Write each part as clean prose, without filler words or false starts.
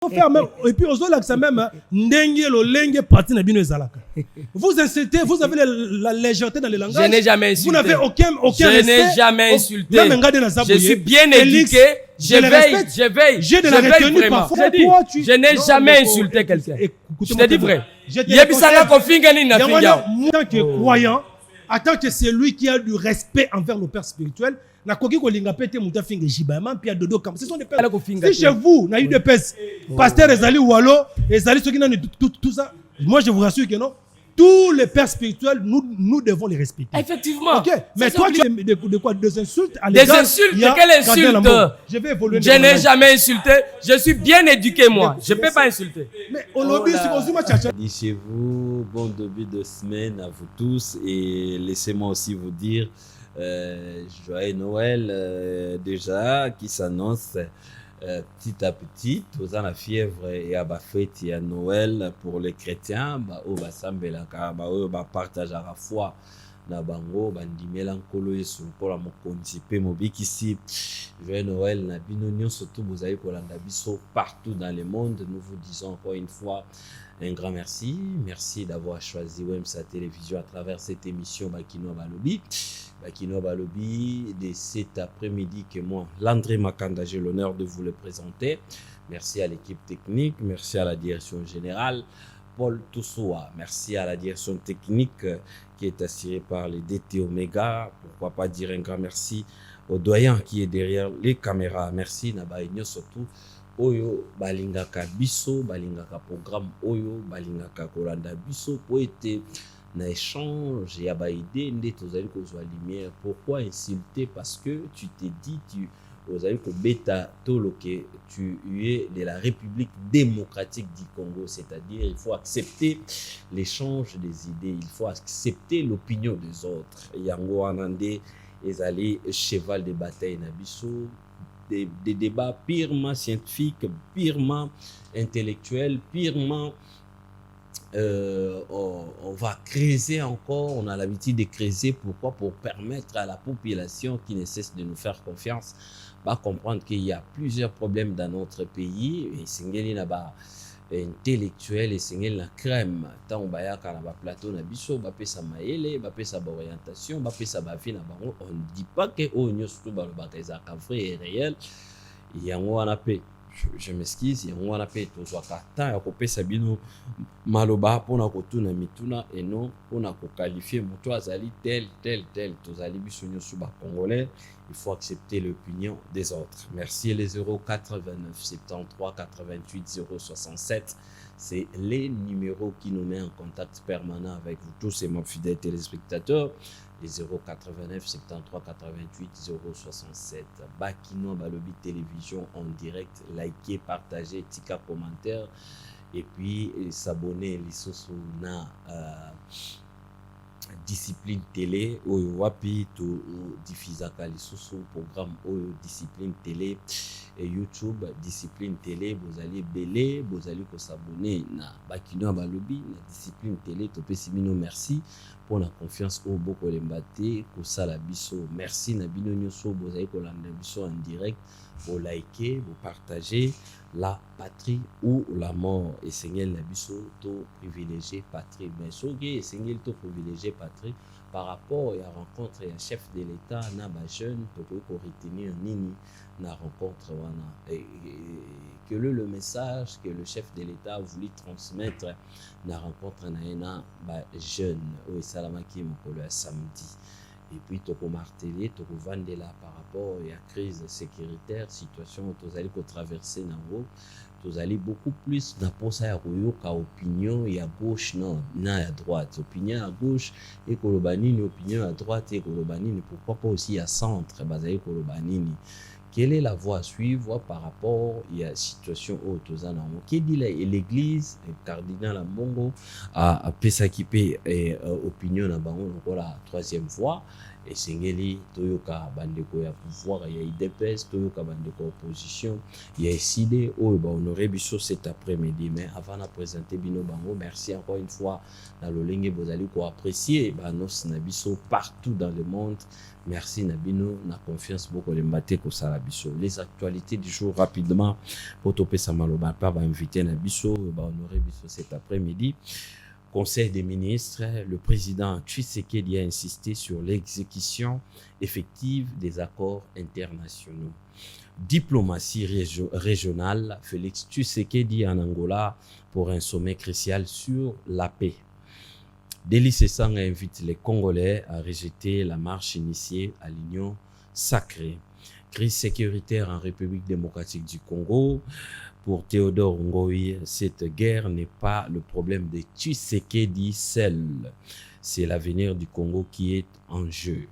Et puis aux autres, même vous insultez, vous avez la légèreté dans les langages. Je n'ai jamais insulté. Vous n'avez aucun Je n'ai jamais insulté. Je suis bien éduqué. Je veille vraiment. Je n'ai jamais insulté quelqu'un. Je te dis vrai. En tant que croyant, en tant que celui qui a du respect envers nos pères spirituels, ce sont des pères. Si chez vous, il y a eu des pères, pasteur Ezali Oualo, Ezali, ceux qui n'ont tout ça, moi je vous rassure que non. Tous les pères spirituels, nous devons les respecter. Effectivement. Ok. Mais toi, tu as de quoi? Des insultes à l'égard. Des insultes? Quelle insulte? Je n'ai jamais insulté. Je suis bien éduqué, moi. Je ne peux pas insulter. Mais au lobby, c'est aussi moi. Chez vous, bon début de semaine à vous tous. Et laissez-moi aussi vous dire, joyeux Noël déjà qui s'annonce. Petit à petit, tous en la fièvre et à la fête et à Noël pour les chrétiens, on va s'embellir, on va partager la foi. Na bango bandimela nkolo yesu pour la mokonzipe mobiki ici. Joyeux Noël na binonio surtout vous avez kolanda biso partout dans le monde. Nous vous disons encore une fois un grand merci. Merci d'avoir choisi WEMSA Télévision à travers cette émission Bakino Balobi. Bakino Balobi, de cet après-midi que moi, Landry Makanda, j'ai l'honneur de vous le présenter. Merci à l'équipe technique, merci à la direction générale, Paul Toussoua. Merci à la direction technique qui est assurée par les DT Omega. Pourquoi pas dire un grand merci au doyen qui est derrière les caméras. Merci Nabaïnyo surtout. Oyo balingaka biso, balingaka programme Oyo, balingaka kolanda biso, poété. Na échange ya ba idée nde tozali kozwa lumière. Pourquoi insulter? Parce que tu t'es dit ozali ko beta toloke tu es de la République démocratique du Congo, c'est-à-dire il faut accepter l'échange des idées, il faut accepter l'opinion des autres. Yango anande ezali cheval de bataille na biso, des débats purement scientifiques, purement intellectuels, purement on va creuser encore, on a l'habitude de creuser. Pourquoi? Pour permettre à la population qui ne cesse de nous faire confiance va comprendre qu'il y a plusieurs problèmes dans notre pays. Et Singeli n'a pas intellectuel et Singeli la crème. Tant on a un plateau na biso, on peut sa maïle, on peut sa orientation, on peut sa vie na bango. On ne dit pas que on y a surtout dans le bataille vrai et réel. Il y a un appel. Je m'excuse, il y a un appel tout soit temps à couper Sabino maloba pour na kotuna mituna et non pour na qualifier moto azali tel tous ali bisonyo suba congolais. Il faut accepter l'opinion des autres. Merci les 089 73 88 067. C'est les numéros qui nous mettent en contact permanent avec vous tous et mon fidèle téléspectateurs. Les 089 73 88 067. Bakino Balobi Télévision en direct. Likez, partagez, tika commentaire. Et puis s'abonner les na discipline télé oyo wapi to diffusaka lisusu programme oyo discipline télé et YouTube discipline télé bozali belé bozali ko s'abonner na Bakino Balobi na discipline télé to pesi bino merci pour la confiance au boko lembate ko sala biso. Merci na bino nyoso bozali ko landa biso en direct. Vous likez, vous partagez la patrie ou la mort. Et Seigneur Nabiso, to privilégié patrie. Mais Soge et Seigneur to privilégié patrie par rapport à la rencontre et un chef de l'État, na ba jeune, to ko retenir nini na rencontre wana. Et quel est le message que le chef de l'État a voulu transmettre na rencontre na ba jeune au Salamaki mokolo samedi. Et puis, tu peux marteler, tu peux vendre là par rapport à la crise sécuritaire, situation où tu allez traverser, tu allez beaucoup plus dans la opinion et à gauche, non, à droite. Opinion à gauche et Kolobanini, opinion à droite et Kolobanini. Pourquoi pas aussi à centre, basé Kolobanini. Quelle est la voie à suivre par rapport à la situation où tu es? Qui dit l'église, le cardinal Ambongo, a Pesakipe et opinion à Bango, la troisième voie. et singeli toyoka bandeko ya pouvoir ya IDPS toyoka bandeko opposition ya SID o ba honorer biso cet après-midi. Mais avant de présenter bino bango, merci encore une fois na lolenge bozali ko apprécier ba nos na biso partout dans le monde. Merci Nabino, na confiance beaucoup les maté ko sala biso. Les actualités du jour rapidement pour topé Samaloba pas va inviter Nabiso ba honorer biso cet après-midi. Conseil des ministres, le président Tshisekedi a insisté sur l'exécution effective des accords internationaux. Diplomatie régionale, Félix Tshisekedi en Angola pour un sommet crucial sur la paix. Deli Sesang invite les Congolais à rejeter la marche initiée à l'Union sacrée. Crise sécuritaire en République démocratique du Congo. Pour Théodore Ngoï, cette guerre n'est pas le problème de Tshisekedi seul. C'est l'avenir du Congo qui est en jeu.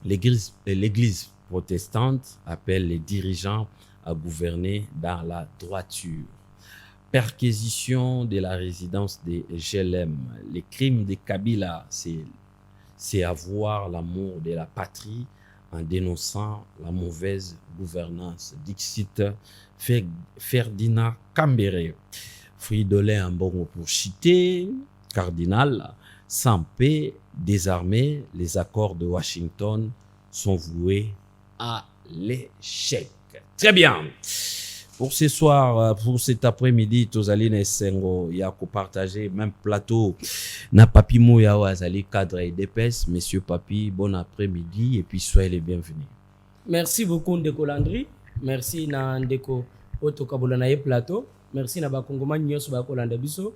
L'Église protestante appelle les dirigeants à gouverner dans la droiture. Perquisition de la résidence des GLM. Les crimes de Kabila, c'est avoir l'amour de la patrie en dénonçant la mauvaise gouvernance. Dixit Ferdinand Cambéré. Fridolin Mbongo pour citer. Cardinal, sans paix, désarmés, les accords de Washington sont voués à l'échec. Très bien. Pour ce soir, pour cet après-midi, Tozaline et Sengo, il y a qu'à partager même plateau. Na Papi Mouya Azali cadre et d'épaisse. Monsieur Papi, bon après-midi et puis soyez les bienvenus. Merci beaucoup Ndeko Landry. Merci na Ndeko Otokabolanaye plateau. Merci na Bakongoma Nyos Bakolanda Biso.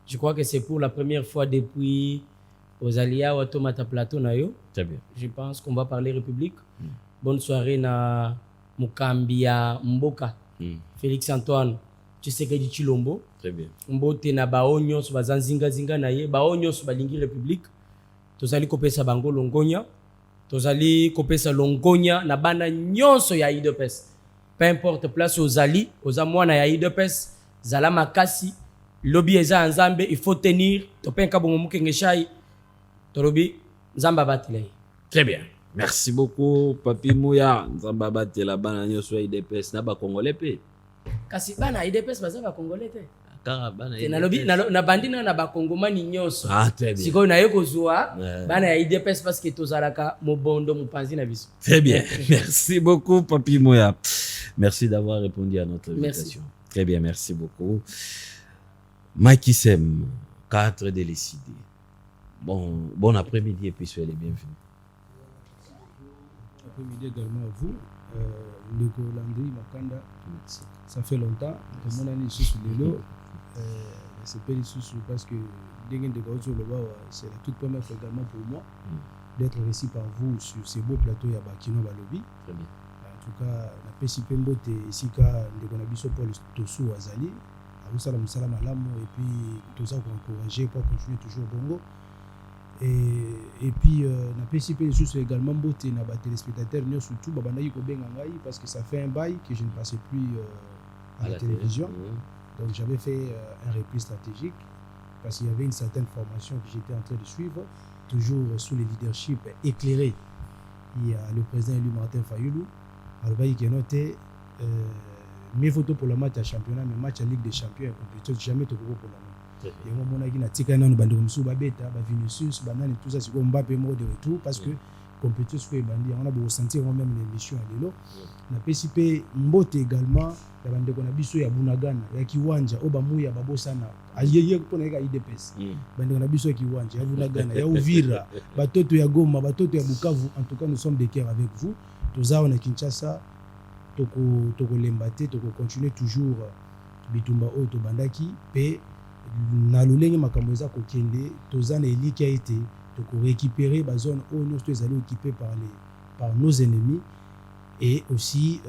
Je crois que c'est pour la première fois depuis Ozalia Watomata plateau na yo. Très bien. Je pense qu'on va parler République. Bonne soirée na Mukambia Mboka. Félix Antoine Tshisekedi Chilombo. Très bien. Mbote na baonyo so bazanzinga zinga na ye baonyo so balingi République. Tozali kopesa bango longonya. Tozali kopesa longonya na bana nyonso ya IDPS. Peu importe place ozali, ozamwana ya IDPS, zala makasi, lobby eza nzambe, il faut tenir, topenka bongo mukengeshai. Torobi nzamba batile. Très bien. Merci beaucoup, Papi Mouya. Nzamba batela bana nyonso ya IDPS na ba Congolais pe. Kasi bana IDPS baza ba Congolais te. Kaka bana IDPS. Na lobby na bandina na ba Kongomani nyonso. Ah, très bien. Siko na yeko zwa bana ya IDPS parce que tozalaka mobondo mupanzi na biso. Très bien. Merci beaucoup, Papi Mouya. Merci d'avoir répondu à notre invitation. Merci. Très bien, merci beaucoup. Mikey Sem, 4 décidés. Bon après-midi et puis soyez les bienvenus. Après-midi également à vous. Ndeko Landry Makanda, ça fait longtemps. Mon année sous le lot. C'est pas du sous parce que c'est la toute première fois également pour moi d'être ici par vous sur ces beaux plateaux à Bakino Balobi. Très bien. En tout cas, la PCP Mbote ici car Ndeko Nabiso Paul Tosu Azali. Salam salam alamu et puis tout ça pour encourager pour continuer toujours Bongo. Et puis na PCP sous également Mbote na ba téléspectateurs surtout babana yiko benga ngai parce que ça fait un bail que je ne passais plus à la télévision. Donc j'avais fait un repli stratégique parce qu'il y avait une certaine formation que j'étais en train de suivre, toujours sous le leadership éclairé. Il y a le président élu Martin Fayoulou, alors qui a noté mes photos pour le match à championnat, mais match à Ligue des Champions et compétition, jamais te pour la main. Et moi, mon agina tika na bando msu babeta, ba Vinicius, banane tout ça, c'est comme Mbappé mot de retour parce que compétition soit bandi, on a beau sentir même l'émission à l'élo. Na PCP Mbote également, la bande qu'on a biso ya Bunagana, ya Kiwanja, Obamuya babosana, ayeye pona ka IDPS. Bande qu'on a biso ya Kiwanja, ya Bunagana, ya Uvira, batoto ya Goma, batoto ya Bukavu, en tout cas nous sommes de cœur avec vous. Tout ça on a Kinshasa. Toko lembate toko continuer toujours bitumba o to bandaki pe na lolenge makambo eza ko kende tozana eliki a été toko récupérer ba zone o nous tous allés occupés par nos ennemis et aussi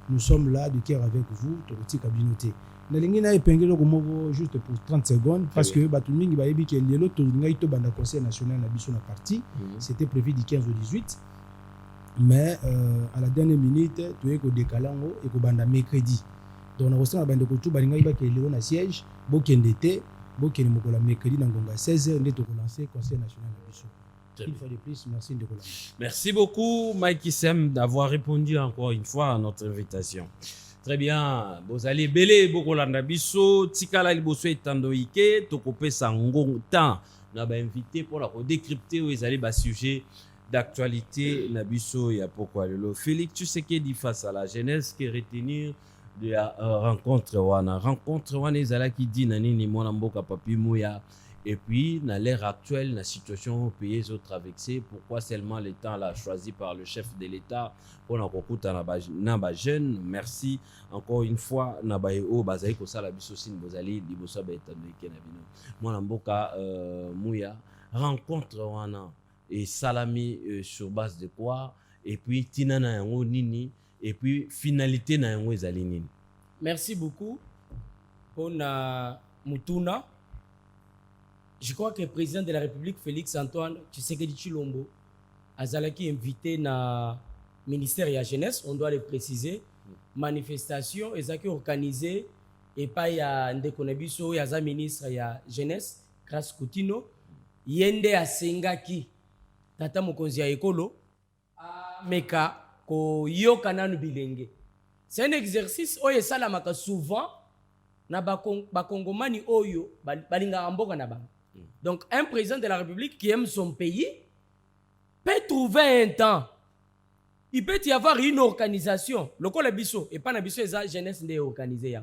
nous sommes là de cœur avec vous toko tika binoté na lingi na épingler ko moko juste pour 30 secondes parce que batu mingi ba yebi ke lelo to ngai to banda conseil national na biso na parti c'était prévu du 15 au 18. Mais à la dernière minute, tu es au décalango et au banda mercredi. Donc on a reçu un bande de tout balinga iba qui est le siège, bokendete, bokene mokola mercredi dans Gonga 16h, on est au lancer conseil national de Bissau. Très Une bien. fois de plus, merci Ndeko Lamba. Merci beaucoup, Mike Issem, d'avoir répondu encore une fois à notre invitation. Très bien. Bozali belé bokolanda biso tikala liboso etando ike tokopesa ngongo temps na ba invité pour la décrypter ou ezali ba sujet d'actualité na biso ya pourquoi lelo. Félix Tshisekedi face à la jeunesse qui retenir de la rencontre wana ezala qui dit na nini mwana mboka papi moya. Et puis, dans l'ère actuelle, la situation pays est traversée. Pourquoi seulement l'État l'a choisi par le chef de l'État pour la rencontre na jeune. Merci encore une fois na bayo bazali ko sala biso sin bozali liboso ba etando ikena bino. Mwana mboka Mouya rencontre wana et salami sur base de quoi et puis tina na yango nini et puis finalité na yango ezali nini. Merci beaucoup pour Mutuna. Je crois que le président de la République, Félix Antoine Tshisekedi Tshilombo, azalaki invité na ministère de la jeunesse, on doit le préciser. Manifestation, ezaki organisée et pas ya ndeko na biso ya za ministre ya jeunesse, Grace Koutino, yende asengaki tata mokonzi ya ekolo meka ko yoka nanu bilenge. C'est un exercice oyo esalamaka souvent na bakongomani oyo balingaka mboka na bango. Donc, un président de la République qui aime son pays peut trouver un temps. Il peut y avoir une organisation. Le Bisso, et pas la Bisso, la jeunesse n'est organisée.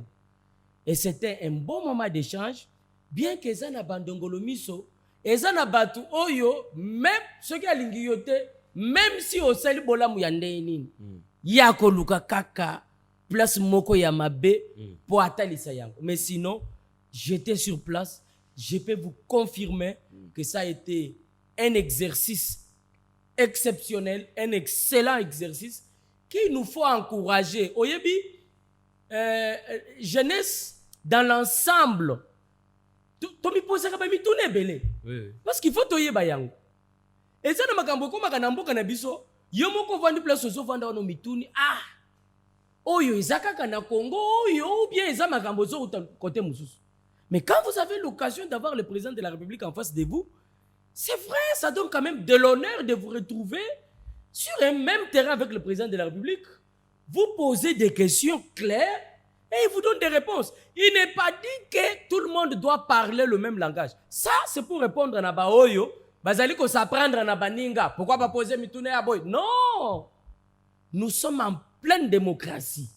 Et c'était un bon moment d'échange, bien que ça n'a pas d'ongolomiso, et ça n'a pas tout oyo, même ceux qui ont l'ingiote, même si au sel bola muyandénin, yako luka kaka, place moko yamabe, pour atteindre ça yango. Mais sinon, j'étais sur place. Je peux vous confirmer que ça a été un exercice exceptionnel, un excellent exercice qu'il nous faut encourager. Oyebi, jeunesse dans l'ensemble. Tomi pose ka ba mi tourner belé. Parce qu'il faut toyer bayango. Et ça na makambo ko makana mboka na biso, yo moko vandi place so vanda ono mituni oyo ezaka kana Congo oyo ou bien eza makambo zo côté mususu. Mais quand vous avez l'occasion d'avoir le président de la République en face de vous, c'est vrai, ça donne quand même de l'honneur de vous retrouver sur un même terrain avec le président de la République. Vous posez des questions claires et il vous donne des réponses. Il n'est pas dit que tout le monde doit parler le même langage. Ça, c'est pour répondre à Nabaoyo. Bazaliko s'apprendre à Nabaninga. Pourquoi pas poser Mitune à Boy? Non! Nous sommes en pleine démocratie.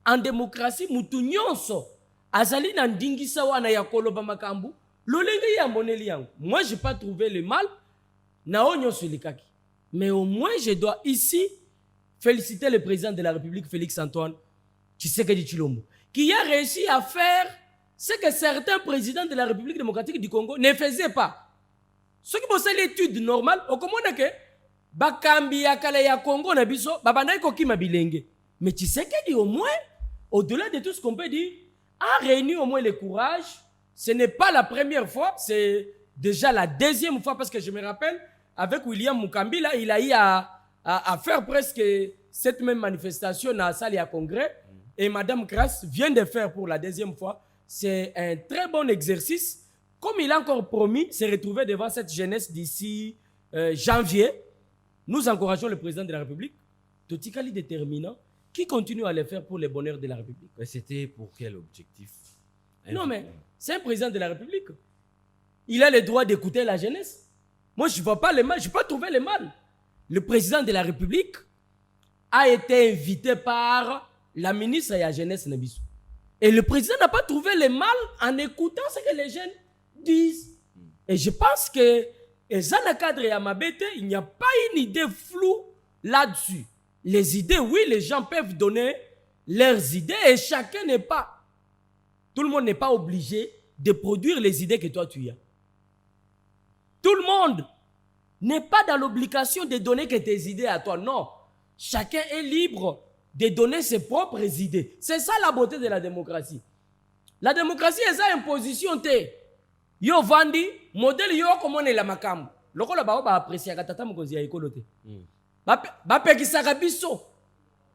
En démocratie, Moutounions. Azali na ndingisa wana ya koloba makambu lolenge ya moneli yangu. Moi j'ai pas trouvé le mal na onyo sulikaki. Mais au moins je dois ici féliciter le président de la République Félix Antoine Tshisekedi Tshilombo qui a réussi à faire ce que certains présidents de la République démocratique du Congo ne faisaient pas. Ceux qui faisaient l'étude normale au komona ke bakambi ya kala ya Congo na biso babandai ko kima bilenge. Mais Tshisekedi au moins au-delà de tout ce qu'on peut dire a réuni au moins le courage. Ce n'est pas la première fois, c'est déjà la deuxième fois parce que je me rappelle, avec William Mukambila, il a eu à faire presque cette même manifestation dans la salle à congrès. Et Madame Grasse vient de faire pour la deuxième fois. C'est un très bon exercice. Comme il a encore promis, se retrouver devant cette jeunesse d'ici janvier. Nous encourageons le président de la République, Totikali déterminant, qui continue à le faire pour le bonheur de la République. C'était pour quel objectif? Non, mais c'est un président de la République. Il a le droit d'écouter la jeunesse. Moi, je ne vois pas le mal, je n'ai pas trouvé le mal. Le président de la République a été invité par la ministre de la Jeunesse Nabiso. Et le président n'a pas trouvé le mal en écoutant ce que les jeunes disent. Et je pense que, dans le cadre de Mabete, il n'y a pas une idée floue là-dessus. Les idées, oui, les gens peuvent donner leurs idées et chacun n'est pas, tout le monde n'est pas obligé de produire les idées que toi tu as. Tout le monde n'est pas dans l'obligation de donner que tes idées à toi. Non, chacun est libre de donner ses propres idées. C'est ça la beauté de la démocratie. La démocratie est ça imposition te. Yo vandi, modèle yo comment est la makam. Loko la ba apprécier tata mokonzi ya ekolo te. Ba pekisaka biso.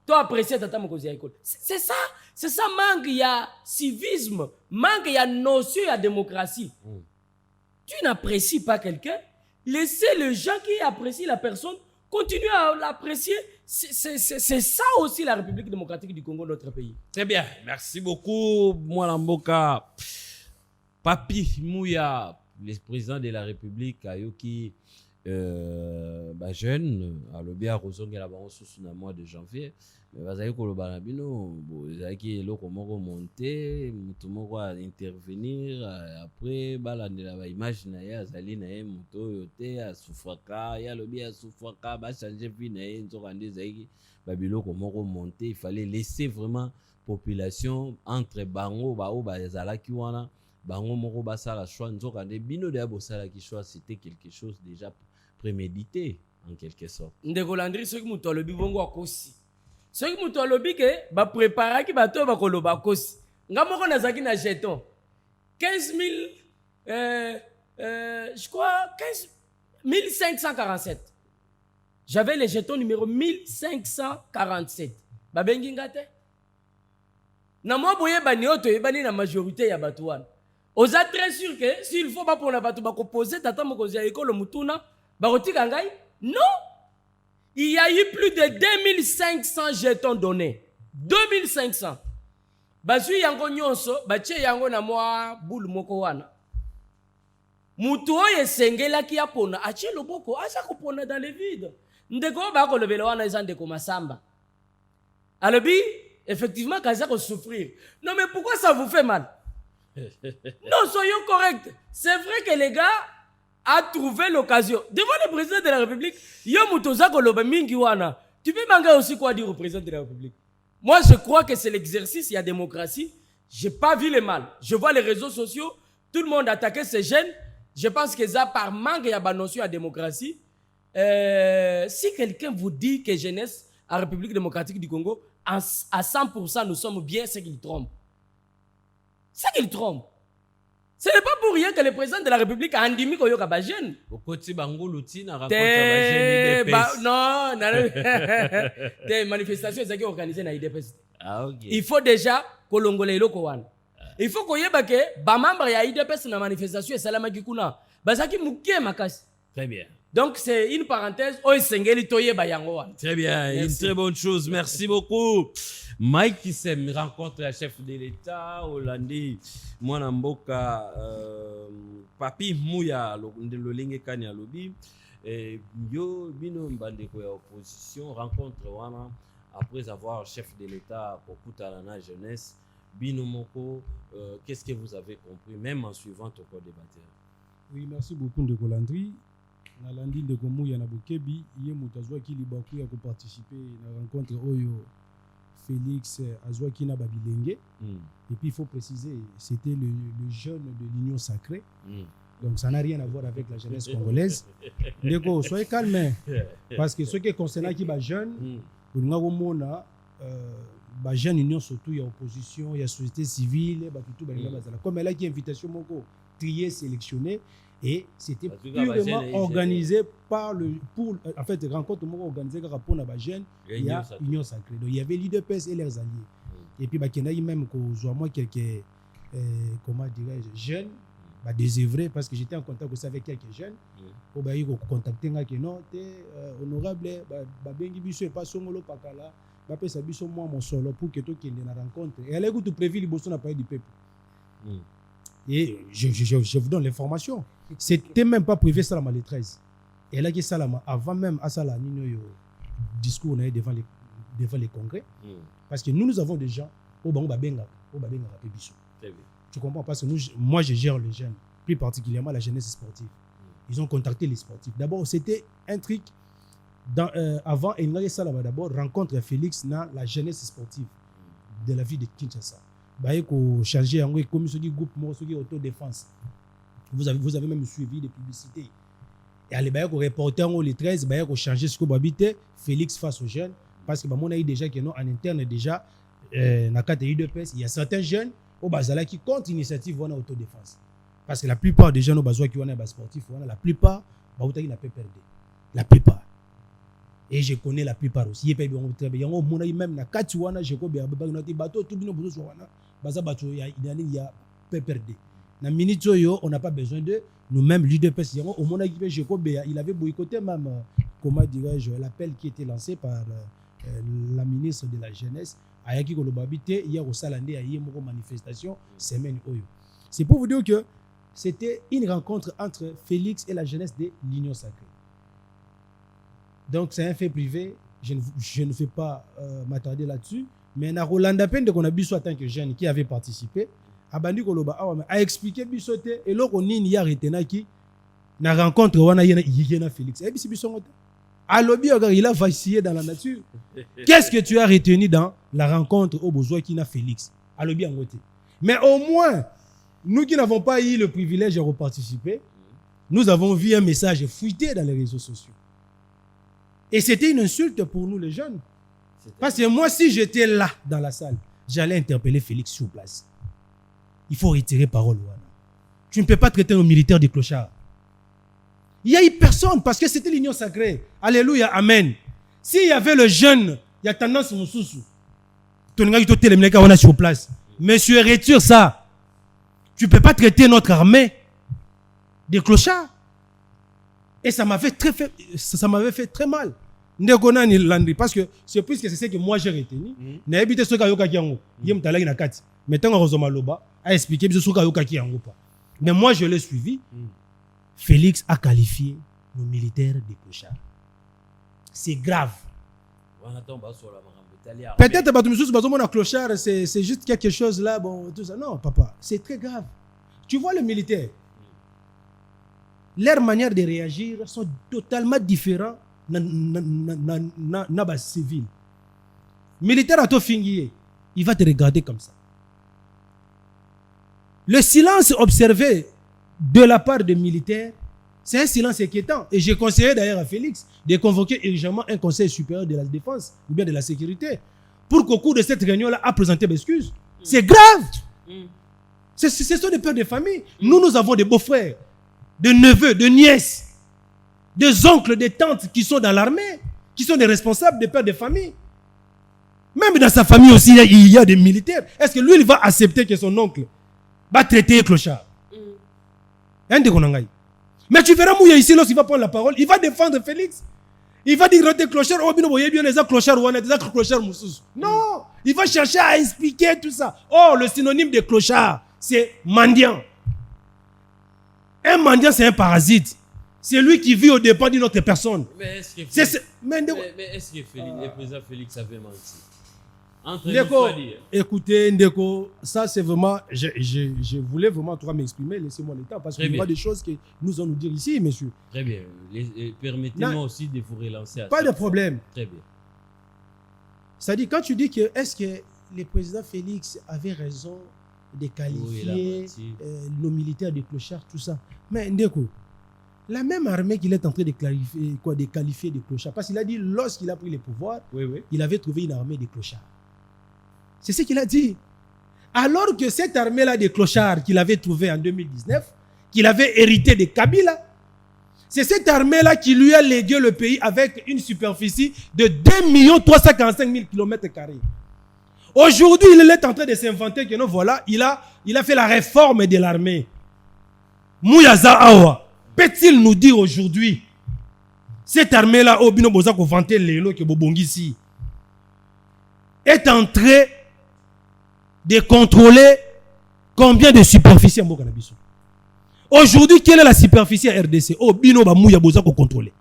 To apprécier tata mokonzi ya ekolo. C'est ça manque ya civisme, manque ya notion ya démocratie. Tu n'apprécies pas quelqu'un, Laissez les gens qui apprécient la personne continuer à l'apprécier. C'est ça aussi la République démocratique du Congo, notre pays. Très bien, merci beaucoup, Mwanamboka. Papi Mouya, le président de la République, Ayoki, jeune, à l'objet à Rosongela sous le mois de janvier. Mais vous avez que Banabino, vous avez que l'eau monter, vous intervenir. Après, la image na Zali na moto yote à Soufaka, ya l'objet à Soufaka, changer vie na nzorande zaiki, babilo komoko monter. Il fallait laisser vraiment population entre bango bao bazala ki wana bango moko basala choix nzorande bino de bosala ki choix, c'était quelque chose déjà prémédité en quelque sorte. Ndeko Landry ceux qui muto lobi bongo akosi. Ceux qui muto lobi ke ba préparer ki bato ba koloba akosi. Nga moko nazaki na jeton 15 000 je crois 1547. J'avais le jeton numéro 1547. Ba bengi ngate. Na moi boye bani oto ebani na majorité ya bato wana. Oza très sûr que s'il faut pas pour la bato ba composer tata mokozi ya ekolo mutuna barotika ngai. Non, il y a eu plus de 2500 jetons donnés. 2500. Bazui yango nyonso, bache yango na mwa boule moko wana. Mutu oye sengela ki apona, ache loboko, acha kopona dans le vide. Ndeko ba ko lobelo wana ezande ko masamba. Alobi, effectivement, kaza ko souffrir. Non mais pourquoi ça vous fait mal? Non, soyons corrects. C'est vrai que les gars a trouvé l'occasion. Devant le président de la République, tu peux manquer aussi quoi dire au président de la République. Moi, je crois que c'est l'exercice, il y a démocratie. Je n'ai pas vu le mal. Je vois les réseaux sociaux, tout le monde attaquer ces jeunes. Je pense que ça, par manque, il y a une notion de démocratie. Si quelqu'un vous dit que jeunesse à la République démocratique du Congo, à 100%, nous sommes bien, c'est qu'il trompe. C'est qu'il trompe. Ce n'est pas pour rien que le président de la République a endimi koyoka ba jeune. Okoti bangoluti na raconte ba jeune IDPS. Non, des manifestations qui organisées na IDPS. Ah OK. Il faut déjà kolongola eloko wana. Il faut koyeba ke ba membre ya IDPS na manifestation et salama kikuna. Bazaki mukie makasi. Très bien. Donc c'est une parenthèse o sengeli toyeba yango wana. Très bien, merci. Une très bonne chose. Merci beaucoup. Mike Kissem rencontre la chef de l'État hollandais Mwanamboka Papi Mouya Lolinge Kanya Lobi yo bino mbandeko ya opposition rencontre wana après avoir chef de l'État pour Koutalana jeunesse bino moko qu'est-ce que vous avez compris même en suivant ton co-débatteur? Oui, merci beaucoup de Landry. Nalandi de Mouya na Bokebi yé mutazwa ki libaku ya ko participer na rencontre oyo Félix Azouakina Babilenge. Et puis il faut préciser, c'était le jeune de l'Union Sacrée. Donc ça n'a rien à voir avec la jeunesse congolaise. Ndeko, soyez calme. Parce que ce qui est concernant qui est jeune, on a jeune union surtout, il y a opposition, il y a société civile, comme elle a qui invitation, trier, sélectionner. Et c'était purement organisé par en fait, rencontre organisée par rapport à la jeune, il y a Union Sacrée. Donc il y avait l'IDPS et leurs alliés. Et puis, il y a même quelques, comment dirais-je, jeunes, désœuvrés, parce que j'étais en contact aussi avec quelques jeunes. Ils ont contacté non, honorable, bengi biso et pas songolo pakala, ça biso moi mon solo pour que tu aies une rencontre. Et elle a tout prévu les bossons à parler du peuple. Et je vous donne l'information. C'était même pas privé ça la 13. Et là qui ça avant même à ça la discours devant les congrès. Parce que nous avons des gens au babenga biso. Tu comprends parce que moi je gère les jeunes, plus particulièrement la jeunesse sportive. Ils ont contacté les sportifs. D'abord c'était un truc avant et là ça d'abord rencontre Félix dans la jeunesse sportive de la ville de Kinshasa. Ko changer en comme ce groupe autodéfense. Vous avez même suivi des publicités. Et allez ko reporter les 13 ko changer ce que babité Félix face aux jeunes parce que mon a déjà que non en interne déjà na carte UDPS il y a certains jeunes au bazala qui compte initiative wana autodéfense parce que la plupart des jeunes au bazwa qui wana ba sportif wana la plupart utaki na peut perdre la plupart. Et je connais la plupart aussi. Il y a même na kati wana je ko ba bateau tout bino bozo wana baza bateau il y a peu perdre. Na minute oyo, on n'a pas besoin de nous-mêmes, l'UDPS. Au moment où il avait boycotté même, comment dirais-je, l'appel qui était lancé par la ministre de la Jeunesse. Ayaki Kolobabité, hier au Salandé, il y a une manifestation, semaine oyo. C'est pour vous dire que c'était une rencontre entre Félix et la jeunesse de l'Union Sacrée. Donc c'est un fait privé, je ne vais pas m'attarder là-dessus, mais na Rolanda Pen de qu'on a biso en tant que jeune qui avait participé, Abandi Koloba a expliqué bisoté et là on y a retenu qui na rencontre wana yena Félix. Et puis biso Alobi il a vacillé dans la nature. Qu'est-ce que tu as retenu dans la rencontre au besoin qui n'a Félix? Alobi en côté. Mais au moins nous qui n'avons pas eu le privilège de reparticiper, nous avons vu un message fuité dans les réseaux sociaux. Et c'était une insulte pour nous les jeunes. Parce que moi, si j'étais là dans la salle, j'allais interpeller Félix sur place. Il faut retirer parole. Tu ne peux pas traiter un militaire de clochard. Il n'y a eu personne parce que c'était l'union sacrée. Alléluia, amen. S'il y avait le jeune, il y a tendance à sous. Tu es sur place. Monsieur, retire ça. Tu ne peux pas traiter notre armée de clochards. Et ça m'avait fait très mal. Parce que c'est plus que c'est ce que moi j'ai retenu. Mais moi je l'ai suivi. Félix a qualifié nos militaires de clochards. C'est grave. Peut-être que clochard, c'est juste quelque chose là, bon, tout ça. Non, papa, c'est très grave. Tu vois les militaires, leur manière de réagir sont totalement différentes dans les civils. Militaire à toi fingier, il va te regarder comme ça. Le silence observé de la part des militaires, c'est un silence inquiétant. Et j'ai conseillé d'ailleurs à Félix de convoquer urgemment un conseil supérieur de la défense ou bien de la sécurité pour qu'au cours de cette réunion-là, à présenter des excuses. C'est grave. Ce sont des pères de famille. Nous avons des beaux-frères, des neveux, des nièces, des oncles, des tantes qui sont dans l'armée, qui sont des responsables des pères de famille. Même dans sa famille aussi, il y a des militaires. Est-ce que lui, il va accepter que son oncle va traiter clochard? Mais tu verras Mouya ici, lorsqu'il va prendre la parole, il va défendre Félix. Il va dire que clochard, oh, bien, bien, les clochards, ou des clochards moussous. Non, il va chercher à expliquer tout ça. Oh, le synonyme de clochard, c'est mendiant. Un mendiant, c'est un parasite. C'est lui qui vit au dépens d'une autre personne. Mais est-ce que le président Félix avait menti? Ndeko, écoutez, Ndeko, ça c'est vraiment, je voulais vraiment toi m'exprimer, laissez-moi le temps, parce qu'il y a des choses que nous allons nous dire ici, monsieur. Très bien, permettez-moi aussi de vous relancer. Pas de problème. Très bien. C'est-à-dire, quand tu dis que est-ce que le président Félix avait raison de qualifier nos militaires de clochards, tout ça, mais Ndeko, la même armée qu'il est en train de qualifier de clochards, parce qu'il a dit, lorsqu'il a pris le pouvoir, il avait trouvé une armée de clochards. C'est ce qu'il a dit. Alors que cette armée-là de clochards qu'il avait trouvée en 2019, qu'il avait hérité de Kabila, c'est cette armée-là qui lui a légué le pays avec une superficie de 2 345 000 km². Aujourd'hui, il est en train de s'inventer que non, voilà, il a fait la réforme de l'armée. Mouyaza Awa, peut-il nous dire aujourd'hui, cette armée-là, au bino boza ko vanter lelo ke bobongisi, est en train de contrôler combien de superficie en Bokanabiso. Aujourd'hui, quelle est la superficie à RDC? Oh, bino ba mouya boza ko contrôler.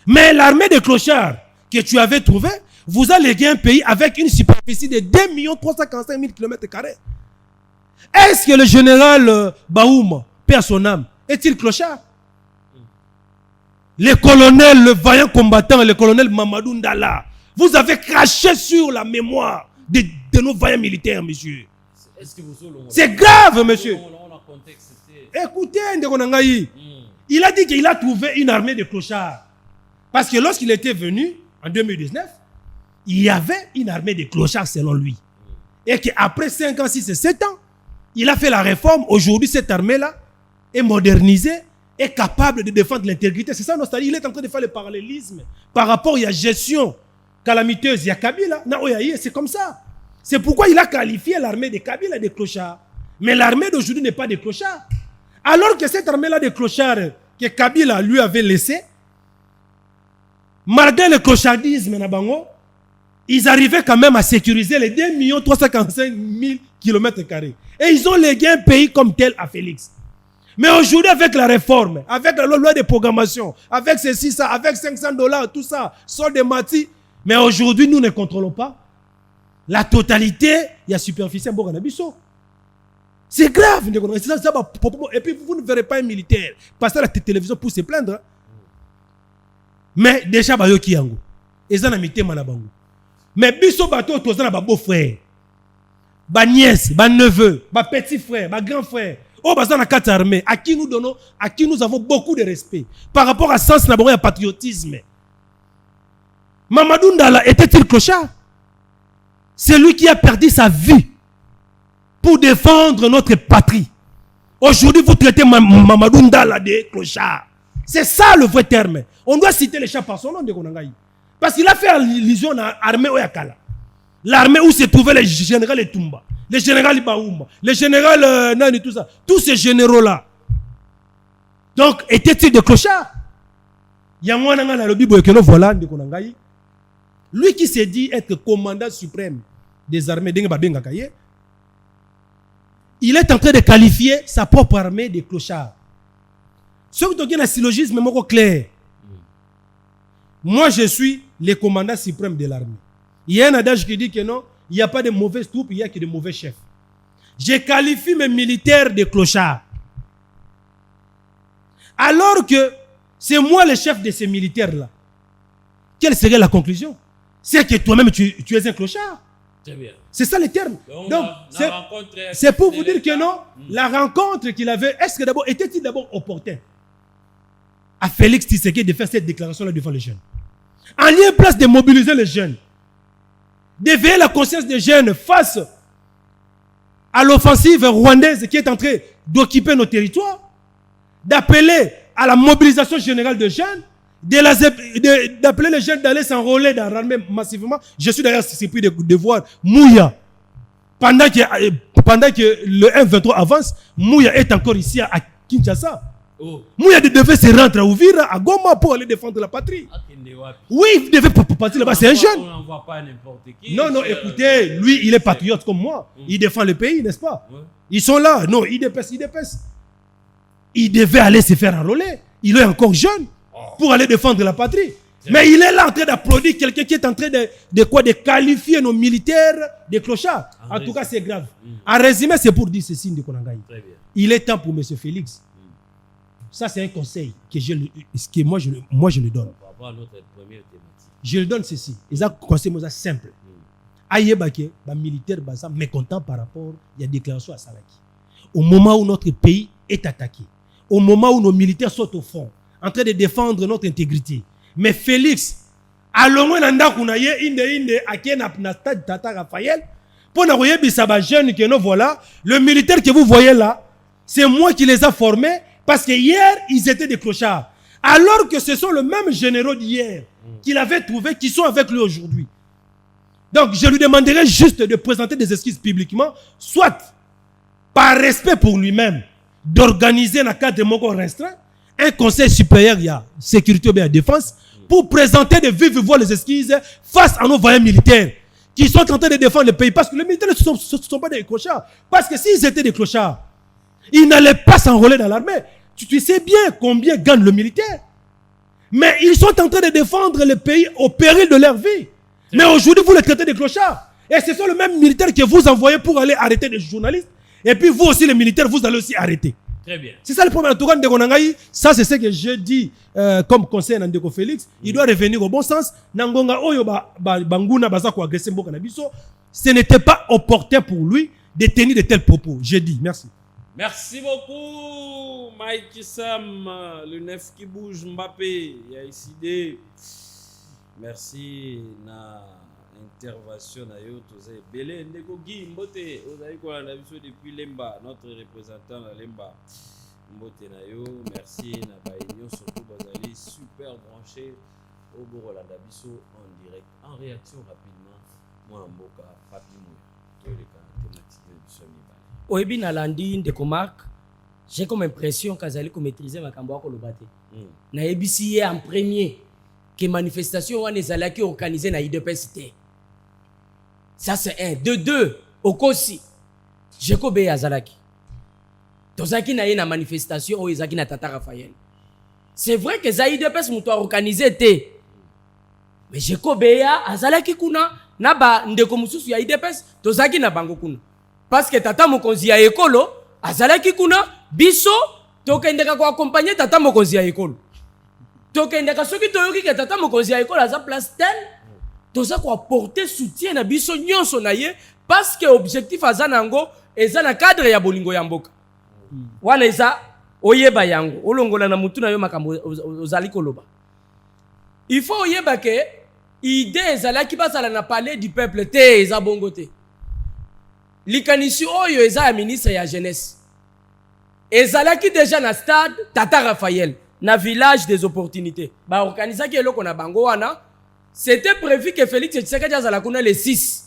Mais l'armée de clochards que tu avais trouvé vous a légué un pays avec une superficie de 2 345 000 km². Est-ce que le général Baoum, perd son âme, est-il clochard? Le colonel, le vaillant combattant, le colonel Mamadou Ndala, vous avez craché sur la mémoire de nos vaillants militaires, monsieur. C'est grave, monsieur. Écoutez, il a dit qu'il a trouvé une armée de clochards. Parce que lorsqu'il était venu, en 2019, il y avait une armée de clochards selon lui. Et qu'après 5 ans, 6 et 7 ans, il a fait la réforme. Aujourd'hui, cette armée-là est modernisée, est capable de défendre l'intégrité. C'est ça, il est en train de faire le parallélisme par rapport à la gestion calamiteuse. Il y a Kabila. C'est comme ça. C'est pourquoi il a qualifié l'armée de Kabila de clochards. Mais l'armée d'aujourd'hui n'est pas des clochards. Alors que cette armée-là des clochards que Kabila lui avait laissé, malgré le clochardisme, ils arrivaient quand même à sécuriser les 2 345 000 km². Et ils ont légué un pays comme tel à Félix. Mais aujourd'hui, avec la réforme, avec la loi de programmation, avec ceci, ça, avec $500, tout ça, sort des matis. Mais aujourd'hui, nous ne contrôlons pas la totalité. Il y a superficie en Boganabiso. C'est grave. Et puis, vous ne verrez pas un militaire passer à la télévision pour se plaindre. Mais déjà, il y a qui yango. Ils ont amité manabango. Mais biso bateau, tous ont un beau frère, ba nièce, ba neveu, ba petit frère, ba grand frère. Oh, bah ça na quatre armées. À qui nous donnons, à qui nous avons beaucoup de respect par rapport à sens d'abord et à patriotisme. Mamadou Ndala était-il clochard? C'est lui qui a perdu sa vie pour défendre notre patrie. Aujourd'hui, vous traitez Mamadou Ndala de clochard. C'est ça le vrai terme. On doit citer les chats par son nom de Konangaï. Parce qu'il a fait allusion à l'armée Oyakala. L'armée où se trouvaient les généraux Etumba, les généraux Baouma, les généraux Nani, tout ça. Tous ces généraux-là. Donc, étaient-ils des clochards? Lui qui s'est dit être commandant suprême des armées, il est en train de qualifier sa propre armée de clochards. Ce qui est un syllogisme clair. Moi, je suis le commandant suprême de l'armée. Il y a un adage qui dit que non, il n'y a pas de mauvaises troupes, il n'y a que de mauvais chefs. Je qualifie mes militaires de clochards. Alors que c'est moi le chef de ces militaires-là. Quelle serait la conclusion? C'est que toi-même, tu es un clochard. Très bien. C'est ça le terme. Donc, c'est pour vous dire que non, la rencontre qu'il avait, est-ce que d'abord, était-il d'abord opportun à Félix Tshisekedi de faire cette déclaration-là devant les jeunes? En lieu et place de mobiliser les jeunes, d'éveiller la conscience des jeunes face à l'offensive rwandaise qui est en train d'occuper nos territoires, d'appeler à la mobilisation générale des jeunes, d'appeler les jeunes d'aller s'enrôler dans l'armée massivement. Je suis d'ailleurs surpris de voir Mouya, pendant que le M23 avance, Mouya est encore ici à Kinshasa. Oh. Mouya devait se rendre à Ouvira, à Goma pour aller défendre la patrie. Oui, il devait partir là-bas, c'est un jeune. On n'envoie pas n'importe qui. Non, écoutez, lui, il est patriote comme moi. Il défend le pays, n'est-ce pas? Ils sont là. Non, il dépasse. Il devait aller se faire enrôler. Il est encore jeune pour aller défendre la patrie. Mais il est là en train d'applaudir quelqu'un qui est en train de qualifier nos militaires de clochards. En tout cas, c'est grave. En résumé, c'est pour dire ceci de Konangaï. Il est temps pour M. Félix. Ça, c'est un conseil que moi, je le donne. Je le donne ceci. C'est un conseil simple. Aïebake, les militaires sont mécontents par rapport à la déclaration à Salaki. Au moment où notre pays est attaqué, au moment où nos militaires sont au fond, en train de défendre notre intégrité. Mais Félix, allons à stade Tata Raphaël, pour nous voyez jeune que nous voilà, le militaire que vous voyez là, c'est moi qui les a formés parce que hier ils étaient des clochards. Alors que ce sont les mêmes généraux d'hier qu'il avait trouvés qui sont avec lui aujourd'hui. Donc je lui demanderai juste de présenter des excuses publiquement, soit par respect pour lui-même, d'organiser dans le cadre de mon restreint un conseil supérieur à la sécurité ou à la défense pour présenter de vive voix les excuses face à nos voyants militaires qui sont en train de défendre le pays. Parce que les militaires ne sont pas des clochards. Parce que s'ils étaient des clochards, ils n'allaient pas s'enrôler dans l'armée. Tu sais bien combien gagne le militaire. Mais ils sont en train de défendre le pays au péril de leur vie. Mais aujourd'hui, vous les traitez de clochards. Et ce sont les mêmes militaires que vous envoyez pour aller arrêter des journalistes. Et puis vous aussi, les militaires, vous allez aussi arrêter. Très bien. C'est ça le problème. En tout cas, ça c'est ce que je dis comme conseil à Ndeko Félix. Il doit revenir au bon sens. Ce n'était pas opportun pour lui de tenir de tels propos. Je dis merci. Merci beaucoup, Mike Sam, le neuf qui bouge, Mbappé, Yaïside. Merci na intervention na yo tozé belé ndeko Guy Mbote ozali ko na biso depuis Lemba, notre représentant na Lemba. Mbote na yo, merci na ba union surtout bazali super branché au Borolanda biso en direct, en réaction rapidement. Moi Mboka Papi Moyo, to les cas thématique de biso Mibale. oyebi na landi ndeko Marc, j'ai comme impression qu'azali ko maîtriser makambo ko lobate. Na yebisi en premier que manifestation wana ezalaki organisée na IDPS te. Ça c'est un. De deux, okosi Jacob azalaki. Tozaki na ye na manifestation o ezaki na Tata Raphaël. C'est vrai que za IDPS muto organisé te. Mais Jacob azalaki kuna na ba ndeko mususu ya IDPS tozaki na bango kuna. Parce que tata mokonzi ya ekolo azalaki kuna biso tokendeka ko accompagner tata mokonzi ya ekolo. Tokendeka soki toyoki ke tata mokonzi ya ekolo aza place tel toza ko apporter soutien na biso nyonso na ye parce que objectif azanango eza na cadre ya bolingo ya mboka. Wana eza oyeba yango olongola na mutu na yo makambo ozali koloba. Il faut oyeba ke idée ezalaki basala na palais du peuple te eza bongo te. Likanisi oyo eza ya ministre ya jeunesse. Ezalaki déjà na stade Tata Raphaël na village des opportunités. Ba organisaki eloko na bango wana. C'était prévu que Félix Tshisekedi azala kuna le 6.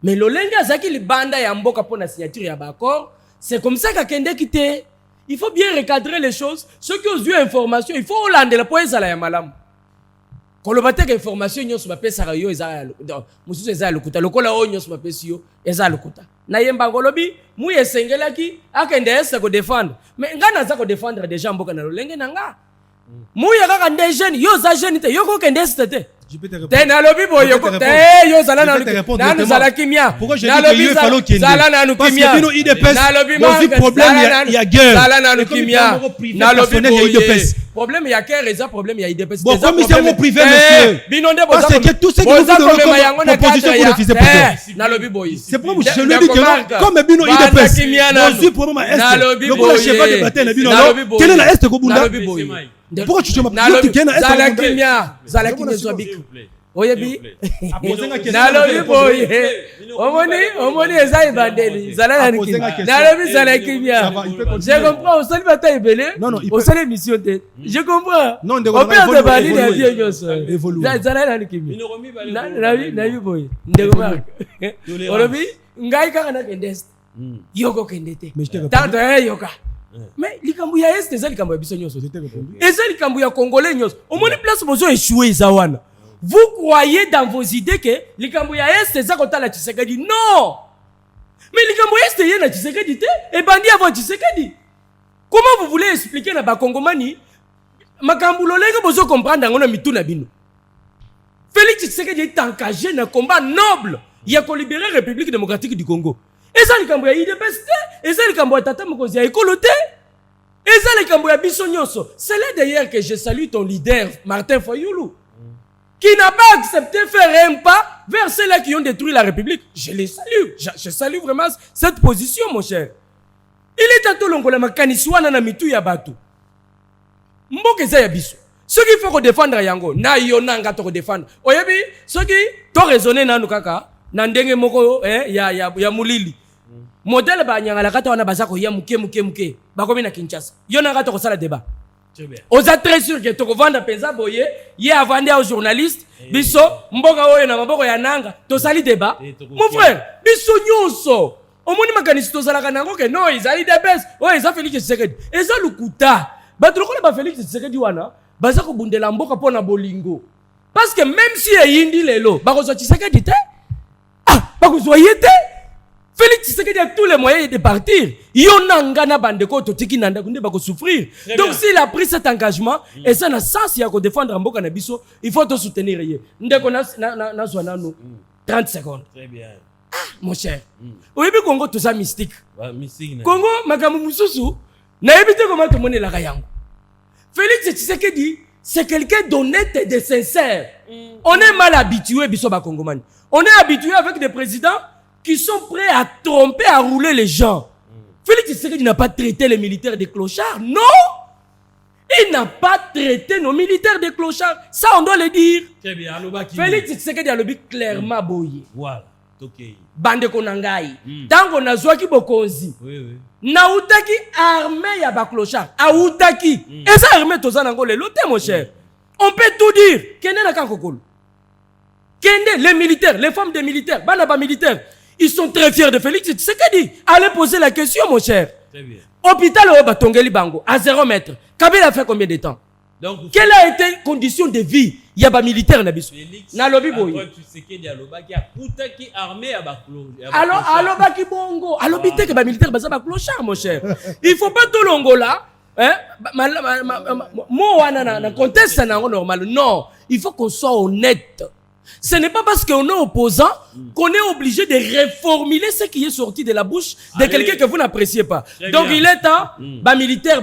Mais lolenge azaki libanda ya mboka pour la signature ya accord. C'est comme ça qu'akende kite. Il faut bien recadrer les choses. Ceux qui ont eu information, il faut hollander la poète ya malamu. Quand le batek information nyonso ba pesa yo eza mususu eza lokuta lokola o nyonso ba pesa yo eza lokuta. Na yemba ngolobi mu yesengelaki akende esa ko défendre. Mais ngana za ko défendre déjà mboka na lolenge nanga. Mu ya kaka nde jeune yo za jeune te yo ko kende esa te. Je peux te répondre. Te na lobi boyo ko te yo zala na nous zala kimia. Pourquoi je dis que yo falo kende? Zala na nous kimia. Parce que bino IDPS. Dans un problème il y a guerre. Zala na nous kimia. Na lobi boyo. Problème ya guerre eza problème ya IDPS. Bon comme c'est mon privé monsieur. Bino nde parce que tout ce que vous donnez comme proposition vous refusez pourquoi? Na lobi boyo. C'est pour je le dis que comme bino IDPS. Dans un problème à est. Le pour cheval de bataille na bino. Quel est la est ko bunda? Pourquoi tu m'appelles tu gagnes est? Zala kimia zobik. Oyebi nalobi boye omoni eza ibandeli zala na kimia nalobi zala kimia je comprends osali bataille belé osali mission te je comprends on peut te bali na vie nyonso zala na kimia na boye ndeko Marc olobi ngai kaka na kendest yoko kendete tanto yoka mais likambu ya est eza likambu ya biso nyonso eza likambu ya congolais nyonso omoni place bozo échouer eza wana. Vous croyez dans vos idées que les Cambouya Est, c'est ça qu'on t'a la Tshisekedi? Non! Mais les Cambouya Est, c'est la Tshisekedi, et bandi avant Tshisekedi. Comment vous voulez expliquer na Bakongomani? Makambulo lenge bozo comprendre ngona mitu na bino. Félix Tshisekedi est engagé dans un combat noble. Il a libéré la République démocratique du Congo. Et ça, les Cambouya IDPS, et ça, les Cambouya Tata Mokonzi a écoloté. Et ça, les Cambouya Bissonyoso. C'est là d'ailleurs que je salue ton leader, Martin Fayoulou, qui n'a pas accepté de faire un pas vers ceux-là qui ont détruit la République. Je les salue. Je salue vraiment cette position, mon cher. Il est à tout l'ongola makaniswana na mitu ya batu. Mboke za ya biso. Ce qu'il faut défendre yango, na yonanga to défendre. Oyebi, ce qui to raisonner nanu kaka, na ndenge moko ya mulili. Modèle ba nyanga la kata wana bazako ya muke. Bakomi na Kinshasa. Yonanga to sala débat. Aux très sûr que tu vendre pesa boye, y a vendu aux journalistes, biso, mboka oyo na maboko ya nanga, to sali débat. Mon frère, biso nyonso. Omoni makanisi to sala kanango ke no, izali de best. Ouais, ils a Félix Tshisekedi. Eza lukuta. Ba troko ba Félix Tshisekedi wana, baza ko bundela mboka pona bolingo. Parce que même si yindi lelo, ba ko zo Tshisekedi te. Ah, ba ko zo yete. Félix Tshisekedi a tous les moyens de partir. Yonangana bandeko totiki nanda kunde bako souffrir. Donc s'il a pris cet engagement et ça n'a sens ya ko défendre mboka na biso, il faut te soutenir ye. Ndeko na zwana no 30 secondes. Très bien. Mon cher. Oyebi Congo tout ça mystique. Mystique. Congo makambo mususu na yebite comment te monner la kayango. Félix Tshisekedi c'est quelqu'un d'honnête et de sincère. On est mal habitué biso ba Congomani. On est habitué avec des présidents qui sont prêts à tromper, à rouler les gens. Félix Tshisekedi n'a pas traité les militaires des clochards. Non! Il n'a pas traité nos militaires des clochards. Ça, on doit le dire. Très bien. Félix Tshisekedi a le but clairement boyé. Voilà. Bande konangai. Tant qu'on a joué qui bokonzi. Oui. Naoutaki armée ya ba clochard. Aoutaki. Et ça armée toza nango le loté mon cher. On peut tout dire. Kende na kankokolo. Kende les militaires, les femmes des militaires, banaba militaires. ils sont très fiers de Félix Tshisekedi. Allez poser la question, mon cher. Très bien. Hôpital au Batongeli Bango, à 0 mètre. Kabila a fait combien de temps? Donc, quelle a été la condition de vie? Il y a des militaires dans Félix, na lobby boy. Tshisekedi aloba qui a qui armé à Baklo. Alors, aloba ki bongo. Alobi te que les militaires baza baklochard, mon cher. Il faut pas tout longo là. Hein? Moi, na conteste normal. Non, il faut qu'on soit honnête. Ce n'est pas parce qu'on est opposant qu'on est obligé de reformuler ce qui est sorti de la bouche de quelqu'un que vous n'appréciez pas. Donc il est temps, les militaires,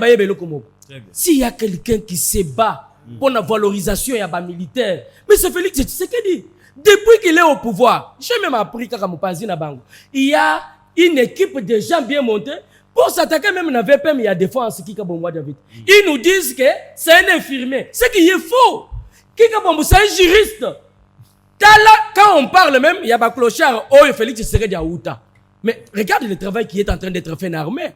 s'il y a quelqu'un qui se bat pour la valorisation et la militaire, mais c'est Félix Tshisekedi. Depuis qu'il est au pouvoir, j'ai même appris qu'à Mopazi na Bango, il y a une équipe de gens bien montés pour s'attaquer même à VPM, il y a défense qui David. Ils nous disent que c'est un infirmier. Ce qui est faux. C'est un juriste. Quand on parle même, il y a des clochards, Félix Tshisekedi à Outa. Mais regarde le travail qui est en train d'être fait en armée.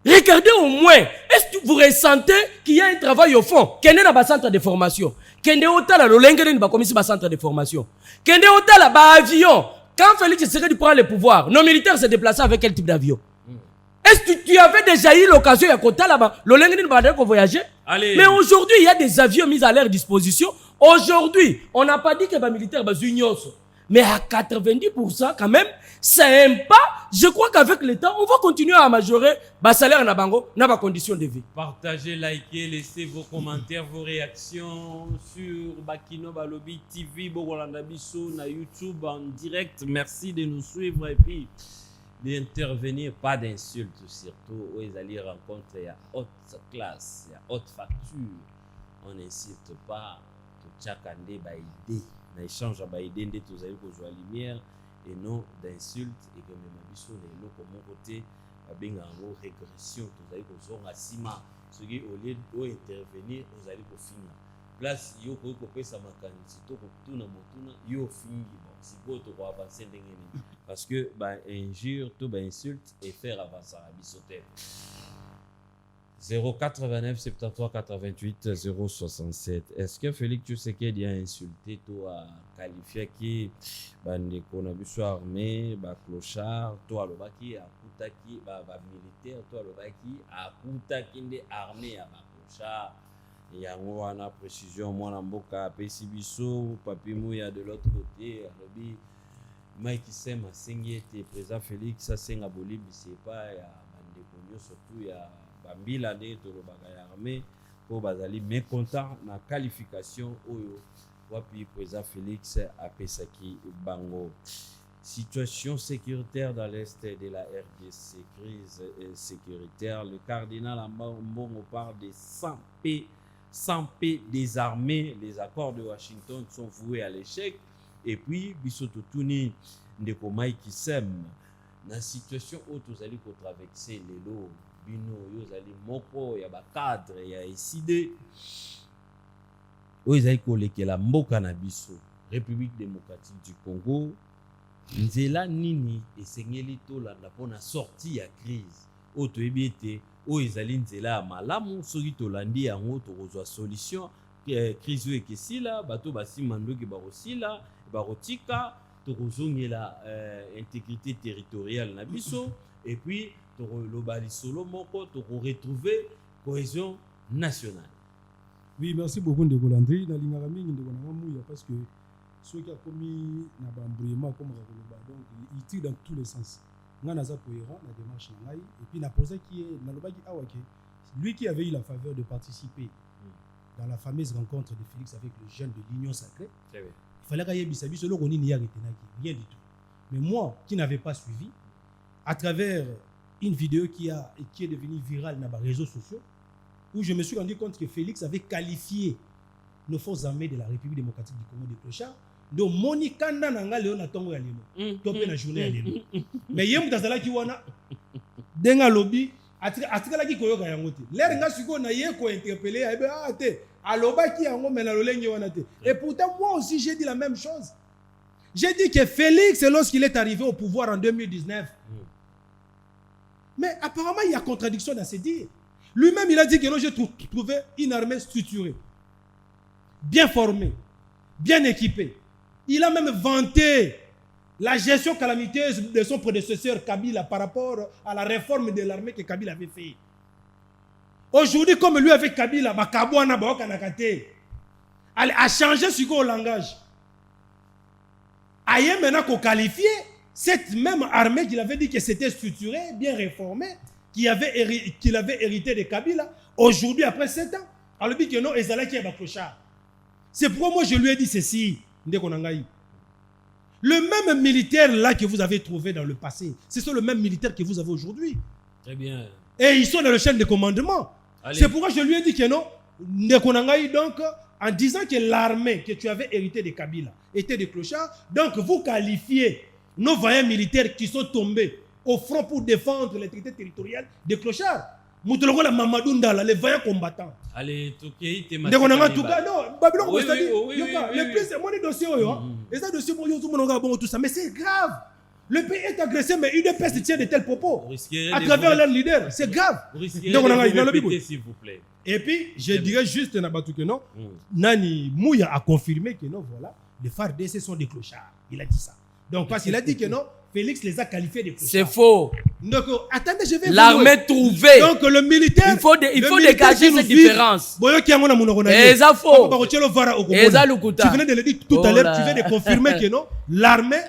Regardez au moins, est-ce que vous ressentez qu'il y a un travail au fond? Qu'il y a un centre de formation. Qu'il y a un centre de formation. Qu'il y a un avion. Quand Félix Tshisekedi prend le pouvoir, nos militaires se déplacent avec quel type d'avion? Est-ce que tu avais déjà eu l'occasion de voyager? Mais aujourd'hui, il y a des avions mis à leur disposition. Aujourd'hui, on n'a pas dit que les militaires sont unions. Mais à 90% quand même, c'est un pas. Je crois qu'avec le temps, on va continuer à majorer le salaire na bango, na ba conditions de vie. Partagez, likez, laissez vos commentaires, vos réactions sur Bakino Balobi TV, Bogolanda Bisso, na YouTube en direct. Merci de nous suivre et puis d'intervenir, pas d'insultes surtout. Où ils allaient rencontrer à haute classe, à haute facture. On n'incite pas. Chakande baïdé, na échange à baïdé, de tous aïeux pour jouer la lumière et non d'insultes et que même abisso les lots comme mon côté, bien en régression, tous aïeux pour jouer à Sima, ceux qui au lieu d'intervenir, vous allez pour finir. Place, yo pour couper sa macane, si tu tout na motuna, yo fini, bon, si vous tu vas avancer d'engagement, parce que injure, tout insulte et faire avancer à bissoter. 089 73 88 067. Est-ce que Félix Tshisekedi a insulté toi, qualifié qui bandeko na biso armé, ba clochard, toi lobaki akutaki ba militaire, toi lobaki akutaki nde armé ya ba clochard. Yango wana précision mwana mboka pesi biso papi muya de l'autre côté alobi Mike Sema sengi ete président Félix asenga bolibi c'est pas ya bandeko surtout ya Bambila de Tolobaka armée pour bazali mécontent na qualification oyo wapi président Félix a pesaki bango. Situation sécuritaire dans l'est de la RDC, crise sécuritaire. Le cardinal Mbongo parle de 100 paix désarmés. Les accords de Washington sont voués à l'échec. Et puis bisoto tuni ndeko Mike Sem na situation où tous allez pour traverser les lots. Bino yozali moko ya ba cadre ya eside oyezali kolekela mboka na biso République démocratique du Congo nzela nini esengeli tolanda mpona sortie ya crise oyo toyebi ete oyo ezali nzela ya malamu soki tolandi yango tokozwa solution crise oyo ekesila bato basima ndoki bakosila bakotika tokozongela intégrité territoriale na biso et puis le solo moko to retrouver cohésion nationale. Oui, merci beaucoup de Golandry. Na lingaka mingi de Golandry parce que ceux qui a commis na bambouillement comme Rakoloba donc il tire dans tous les sens. Nga naza cohérent la démarche na ngai et puis na posa qui est na lobaki awake lui qui avait eu la faveur de participer dans la fameuse rencontre de Félix avec le jeune de l'Union Sacrée. Il fallait qu'il y ait bisabi solo koni ni arrêté rien du tout. Mais moi qui n'avais pas suivi à travers une vidéo qui est devenue virale dans les réseaux sociaux, où je me suis rendu compte que Félix avait qualifié nos forces armées de la République démocratique du Congo de clochards. Donc, Moni Kanda Nanga Léon a tombé à l'émo. Topé la journée à l'émo. Mais Yem Dazala qui wana, Denga Lobby, Atikala qui koyoka yangote. L'air n'a su qu'on a yeko interpellé, ah, te, Aloba qui a un moment à l'oleng wanate. Et pourtant, moi aussi, j'ai dit la même chose. J'ai dit que Félix, lorsqu'il est arrivé au pouvoir en 2019, mais apparemment, il y a contradiction dans ses dires. Lui-même, il a dit que j'ai trouvé une armée structurée, bien formée, bien équipée. Il a même vanté la gestion calamiteuse de son prédécesseur Kabila par rapport à la réforme de l'armée que Kabila avait fait. Aujourd'hui, comme lui avec Kabila, a changé ce qu'on langage. Aïe maintenant qu'on qualifiait cette même armée qu'il avait dit que c'était structurée, bien réformée, qu'il avait hérité de Kabila, aujourd'hui, après 7 ans, alors dit que non, Ezala qui est clochard. C'est pourquoi moi je lui ai dit ceci. Le même militaire là que vous avez trouvé dans le passé, c'est le même militaire que vous avez aujourd'hui. Très bien. Et ils sont dans le chaîne de commandement. C'est pourquoi je lui ai dit que non, donc, en disant que l'armée que tu avais héritée de Kabila était des clochards, donc vous qualifiez nos vaillants militaires qui sont tombés au front pour défendre l'intégrité territoriale des clochards. Moutologola Mamadou Ndala, les vaillants combattants. Allez, Toké, t'es non, Babylone, oui, le plus, moi, les dossiers, et ça, dossier, tout ça, mais c'est grave. Le pays est agressé, mais UDPS tient de tels propos à travers leur leader. C'est grave. Donc, on a répété, s'il vous plaît. Et puis, je dirais juste que non, Nani Mouya a confirmé que non, voilà, les FARDC sont des clochards. Il a dit ça. Donc, parce qu'il a dit que non, Félix les a qualifiés de clochards. C'est faux. Donc, attendez, je vais... L'armée trouvée. Donc, le militaire... Il faut dégager cette différence. Et ça faux. Tu venais de le dire tout à l'heure, tu viens de confirmer que non, l'armée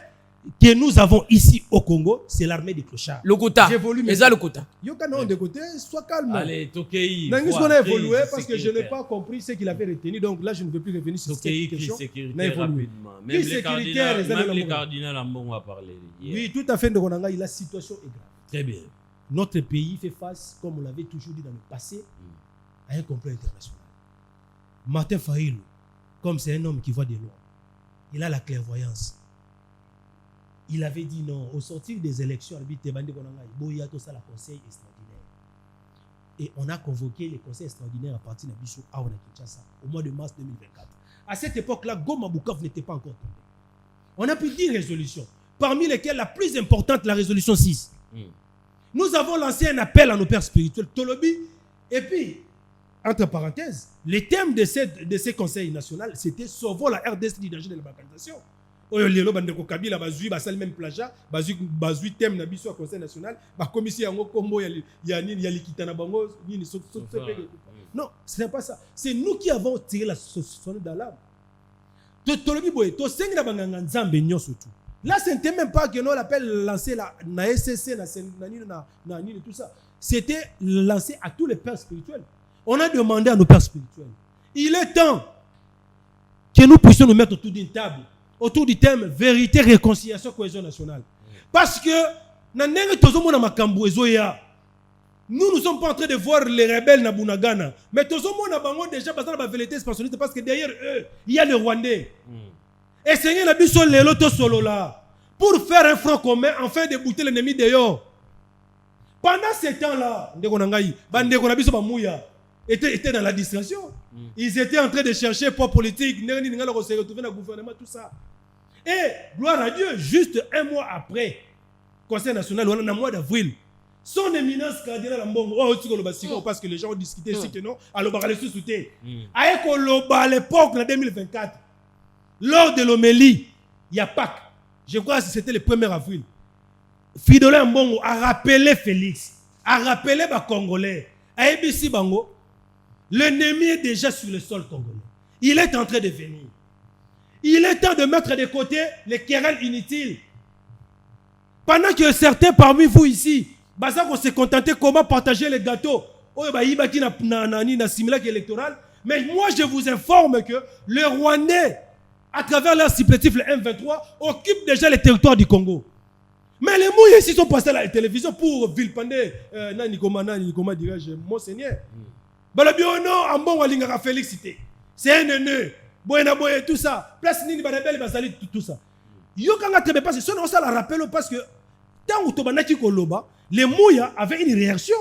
que nous avons ici au Congo, c'est l'armée des clochards. Lokuta. Et ça, Lokuta. Yoka, non, de côté, sois calme. Allez, Tokei. Nangis qu'on a évolué parce que je n'ai pas compris ce qu'il avait retenu. Donc là, je ne veux plus revenir sur cette question. Sécurité rapidement. Même les cardinals en bon à parler. Oui, tout à fait. La situation est grave. Très bien. Notre pays fait face, comme on l'avait toujours dit dans le passé, à un complot international. Martin Fayulu, comme c'est un homme qui voit des lois, il a la clairvoyance. Il avait dit non, au sortir des élections, il y a la conseil extraordinaire. Et on a convoqué les conseils extraordinaires à partir de Bissou à Kinshasa au mois de mars 2024. À cette époque-là, Goma Bukavu n'était pas encore tombé. On a pris 10 résolutions, parmi lesquelles la plus importante, la résolution 6. Nous avons lancé un appel à nos pères spirituels, Tolobi, et puis, entre parenthèses, les thèmes de ces conseils nationaux, c'était sauvons la RDC du danger de la balkanisation. Lelo bandeko Kabila bazui basali même plagiat bazui thème na biso conseil national ba commission yango kombo ya likitana bango nini non, ce n'est pas ça. C'est nous qui avons tiré la sonnette d'alarme. Tolobi boye to sengi na banganga nzambe nyonso tout. Là ce n'était même pas que nous l'appel lancé na SCC na nini tout ça. C'était lancé à tous les pères spirituels. On a demandé à nos pères spirituels. Il est temps que nous puissions nous mettre autour d'une table autour du thème vérité, réconciliation, cohésion nationale. Parce que nous ne sommes pas en train de voir les rebelles na Bunagana, mais nous sommes déjà basés dans la vérité expansionniste parce que derrière eux, il y a les Rwandais. Et Seigneur n'a besoin de l'auto solo là pour faire un front commun afin de bouter l'ennemi dehors. Pendant ce temps-là, étaient dans la distraction. Ils étaient en train de chercher pour politique, se retrouver dans le gouvernement, tout ça. Et, gloire à Dieu, juste un mois après, Conseil national, on a un mois d'avril, son éminence cardinale parce que les gens ont discuté ici que non, alors à l'époque, en 2024, lors de l'homélie, il y a Pâques, je crois que c'était le 1er avril, Fridolin Mbongo a rappelé Félix, a rappelé les Congolais, à ABC Bango, l'ennemi est déjà sur le sol congolais. Il est en train de venir. Il est temps de mettre de côté les querelles inutiles. Pendant que certains parmi vous ici, on s'est contenté comment partager les gâteaux. Mais moi je vous informe que les Rwandais, à travers leur supplétif, le M23, occupent déjà les territoires du Congo. Mais les mouilles ici sont passés à la télévision pour vilipender, comment dirais-je, Monseigneur. Balabiono, Ambon Walingara Félix, c'est un nœud. Boyna boye tout ça. Place Nini Barabel Basali tout ça. Yokanga Tebe parce que ça la rappelle parce que tant que Tobanaki Koloba, les Mouya avaient une réaction.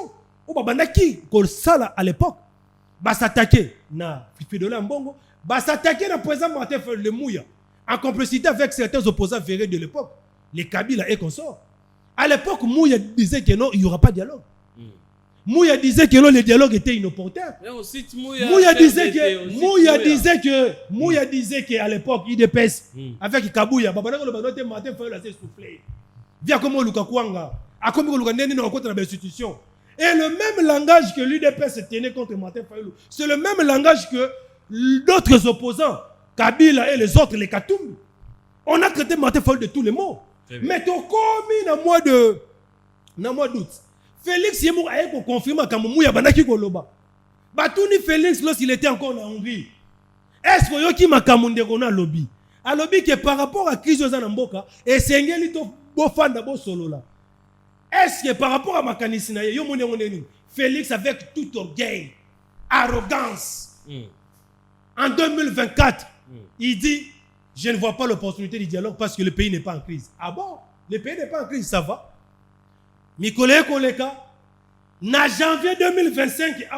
Ou Babanaki Kolsala à l'époque. Bah s'attaquer na Fidola Mbongo, bah s'attaquer na président Martin le Mouya en complicité avec certains opposants vérés de l'époque, les Kabila et consorts. À l'époque, Mouya disait que non, il n'y aura pas de dialogue. Mouya disait que le dialogue était inopportun. Mouya disait qu'à l'époque, IDPS, avec Kabouya, Martin Fayulu a soufflé. Via comme Lukakwanga, a comme Lukaneni dans l'institution. Et le même langage que l'UDPS tenait contre Martin Fayulu, c'est le même langage que d'autres opposants, Kabila et les autres, les Katoum. On a traité Martin Fayulu de tous les mots. Mais tout comme dans le mois d'août, Félix Yemou a confirmé que Mouya Banaki Koloba. Batouni Félix, lorsqu'il était encore en Hongrie, est-ce que Yoki Makamunde Rona lobby? A lobby que par rapport à Krizo Zanamboka, et Sengeli to Bofanda Bo Solo là. Est-ce que par rapport à Makanisina, Félix avec tout orgueil, arrogance, en 2024, il dit je ne vois pas l'opportunité du dialogue parce que le pays n'est pas en crise. Ah bon? Le pays n'est pas en crise, ça va? Mikole Koleka, na janvier 2025,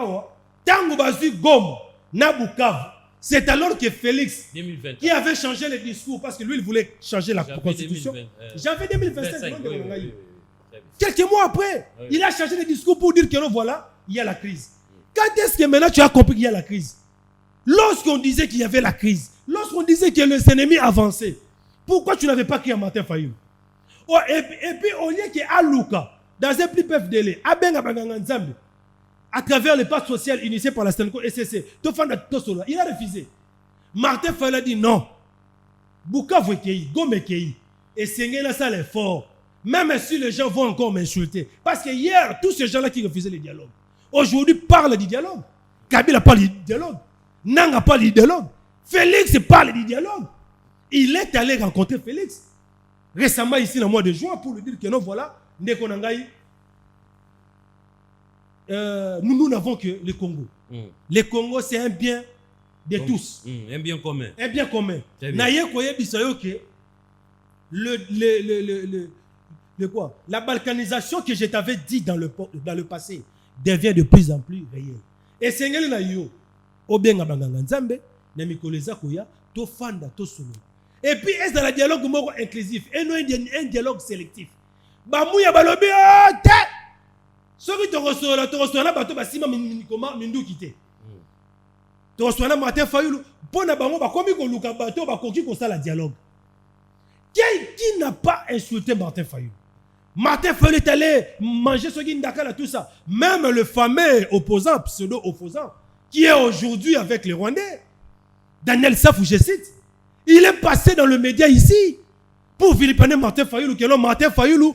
Tango Bazu Gom, na Bukavu, c'est alors que Félix, 2020, qui avait changé le discours parce que lui, il voulait changer la constitution. Janvier 2025, quelques mois après, il a changé le discours pour dire que non, voilà, il y a la crise. Quand est-ce que maintenant tu as compris qu'il y a la crise? Lorsqu'on disait qu'il y avait la crise, lorsqu'on disait que les ennemis avançaient, pourquoi tu n'avais pas crié à Martin Fayulu? Et puis, au lieu qu'il y ait Alouka, dans un plus bref délai, à travers le pacte social initié par la Sénéco SCC, il a refusé. Martin Fayulu a dit non. Bukavu Kei, Gome Kei, et Sengela ça l'effort. Même si les gens vont encore m'insulter. Parce que hier, tous ces gens-là qui refusaient le dialogue, aujourd'hui parlent du dialogue. Kabila parle du dialogue. Nanga parle du dialogue. Félix parle du dialogue. Il est allé rencontrer Félix récemment ici dans le mois de juin pour lui dire que non, voilà, nous n'avons que le Congo. Le Congo, c'est un bien de tous. Un bien commun. Un bien commun. La balkanisation que je t'avais dit dans le passé devient de plus en plus réelle. Et c'est ce que Obenga Banganga Nzambe, Namikoleza Koya, Tofanda, Tosolo. Et puis, est-ce dans le dialogue inclusif et non un dialogue sélectif? Bamouya Balobi, ceux qui te reçoivent là, bateau basima mindu quitté. Tu reçois là, Martin Fayulu, pour na bango, bakomi ko luka bateau, bakoki ko la dialogue. Qui n'a pas insulté Martin Fayulu? Martin Fayulu est allé manger ce qui ndakala tout ça. Même le fameux opposant, pseudo-opposant, qui est aujourd'hui avec les Rwandais, Daniel Safou, je cite, il est passé dans le média ici pour vilipender Martin Fayulu, que Martin Fayulu,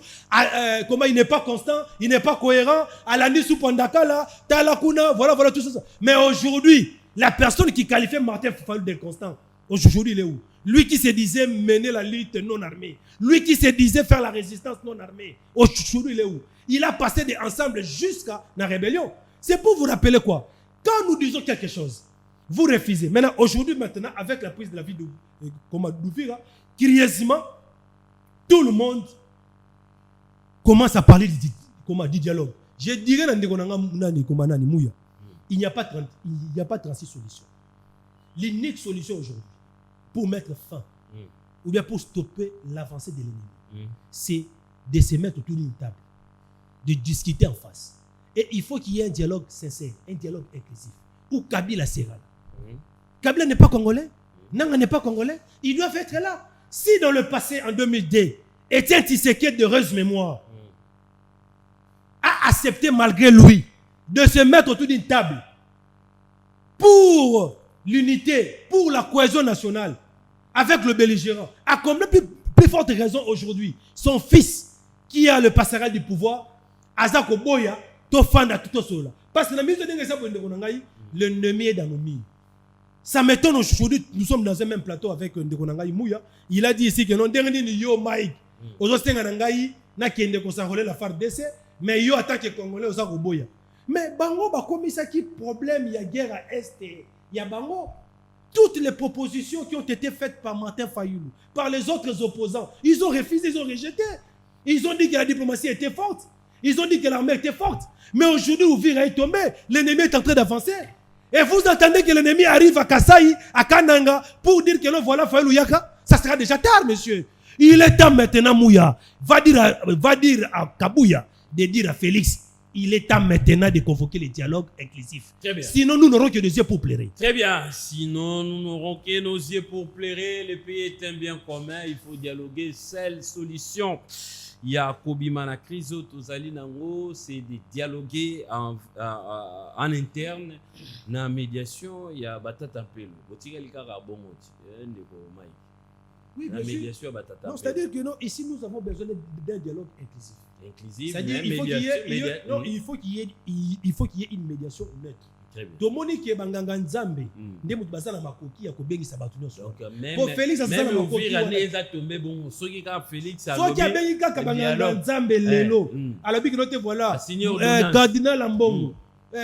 comment il n'est pas constant, il n'est pas cohérent, Alani Soupandakala, Talakuna, voilà tout ça. Mais aujourd'hui, la personne qui qualifiait Martin Fayulu d'inconstant, aujourd'hui il est où? Lui qui se disait mener la lutte non armée, lui qui se disait faire la résistance non armée, aujourd'hui il est où? Il a passé ensemble jusqu'à la rébellion. C'est pour vous rappeler quoi? Quand nous disons quelque chose, vous refusez. Maintenant, aujourd'hui, avec la prise de la vie de Douvira, curieusement, tout le monde commence à parler du dialogue. Je dirais il n'y a pas 36 solutions. L'unique solution aujourd'hui pour mettre fin ou bien pour stopper l'avancée de l'ennemi, c'est de se mettre autour d'une table, de discuter en face. Et il faut qu'il y ait un dialogue sincère, un dialogue inclusif. Où Kabila sera là. Kabila n'est pas congolais. Nanga n'est pas congolais. Ils doivent être là. Si dans le passé, en 2002, Étienne Tshisekedi de heureuse mémoire a accepté malgré lui de se mettre autour d'une table pour l'unité, pour la cohésion nationale avec le belligérant, à combien plus forte raison aujourd'hui, son fils qui a le passerelle du pouvoir, Azako Boya, Tofanda tout cela. Parce que la mise de l'ennemi est dans nos mines. Ça m'étonne aujourd'hui, nous sommes dans un même plateau avec Ndekonangaï Mouya. Il a dit ici que non, dernier yo Mike. Aujourd'hui, Ndekonangaï n'a qu'un de s'enrôler la FARDC, mais yo attaque Congolais aux Aroboya. Mais Bango, comme ça qui problème, il y a guerre à Est, il y a Bango. Toutes les propositions qui ont été faites par Martin Fayulu, par les autres opposants, ils ont refusé, ils ont rejeté. Ils ont dit que la diplomatie était forte. Ils ont dit que l'armée était forte. Mais aujourd'hui, Ouvira est tombé. L'ennemi est en train d'avancer. Et vous entendez que l'ennemi arrive à Kasaï, à Kananga, pour dire que non, voilà, Fayulu Yaka. Ça sera déjà tard, monsieur. Il est temps maintenant, Mouya. Va dire à Kabouya de dire à Félix, il est temps maintenant de convoquer les dialogues inclusifs. Très bien. Sinon, nous n'aurons que des yeux pour pleurer. Très bien. Sinon, nous n'aurons que nos yeux pour pleurer. Le pays est un bien commun. Il faut dialoguer. Seule solution. Il y a Kobima na crise tozali nango, c'est de dialoguer en interne na médiation. Il y a batata pelo. Botika likaka bomoti. Ndeko mai. Oui, La médiation batata. Non, c'est-à-dire que non, ici nous avons besoin d'un dialogue inclusif. Inclusif. C'est-à-dire il faut qu'il y ait une médiation neutre. Très bien. Domoni qui est banganga nzambe nde mutu bazala makoki ya kobengisa bato nyonso. Donc même pour Félix azala makoki wana tombe bon soki ka Félix alobi soki abengi kaka banganga nzambe lelo alobi que note voilà cardinal Ambongo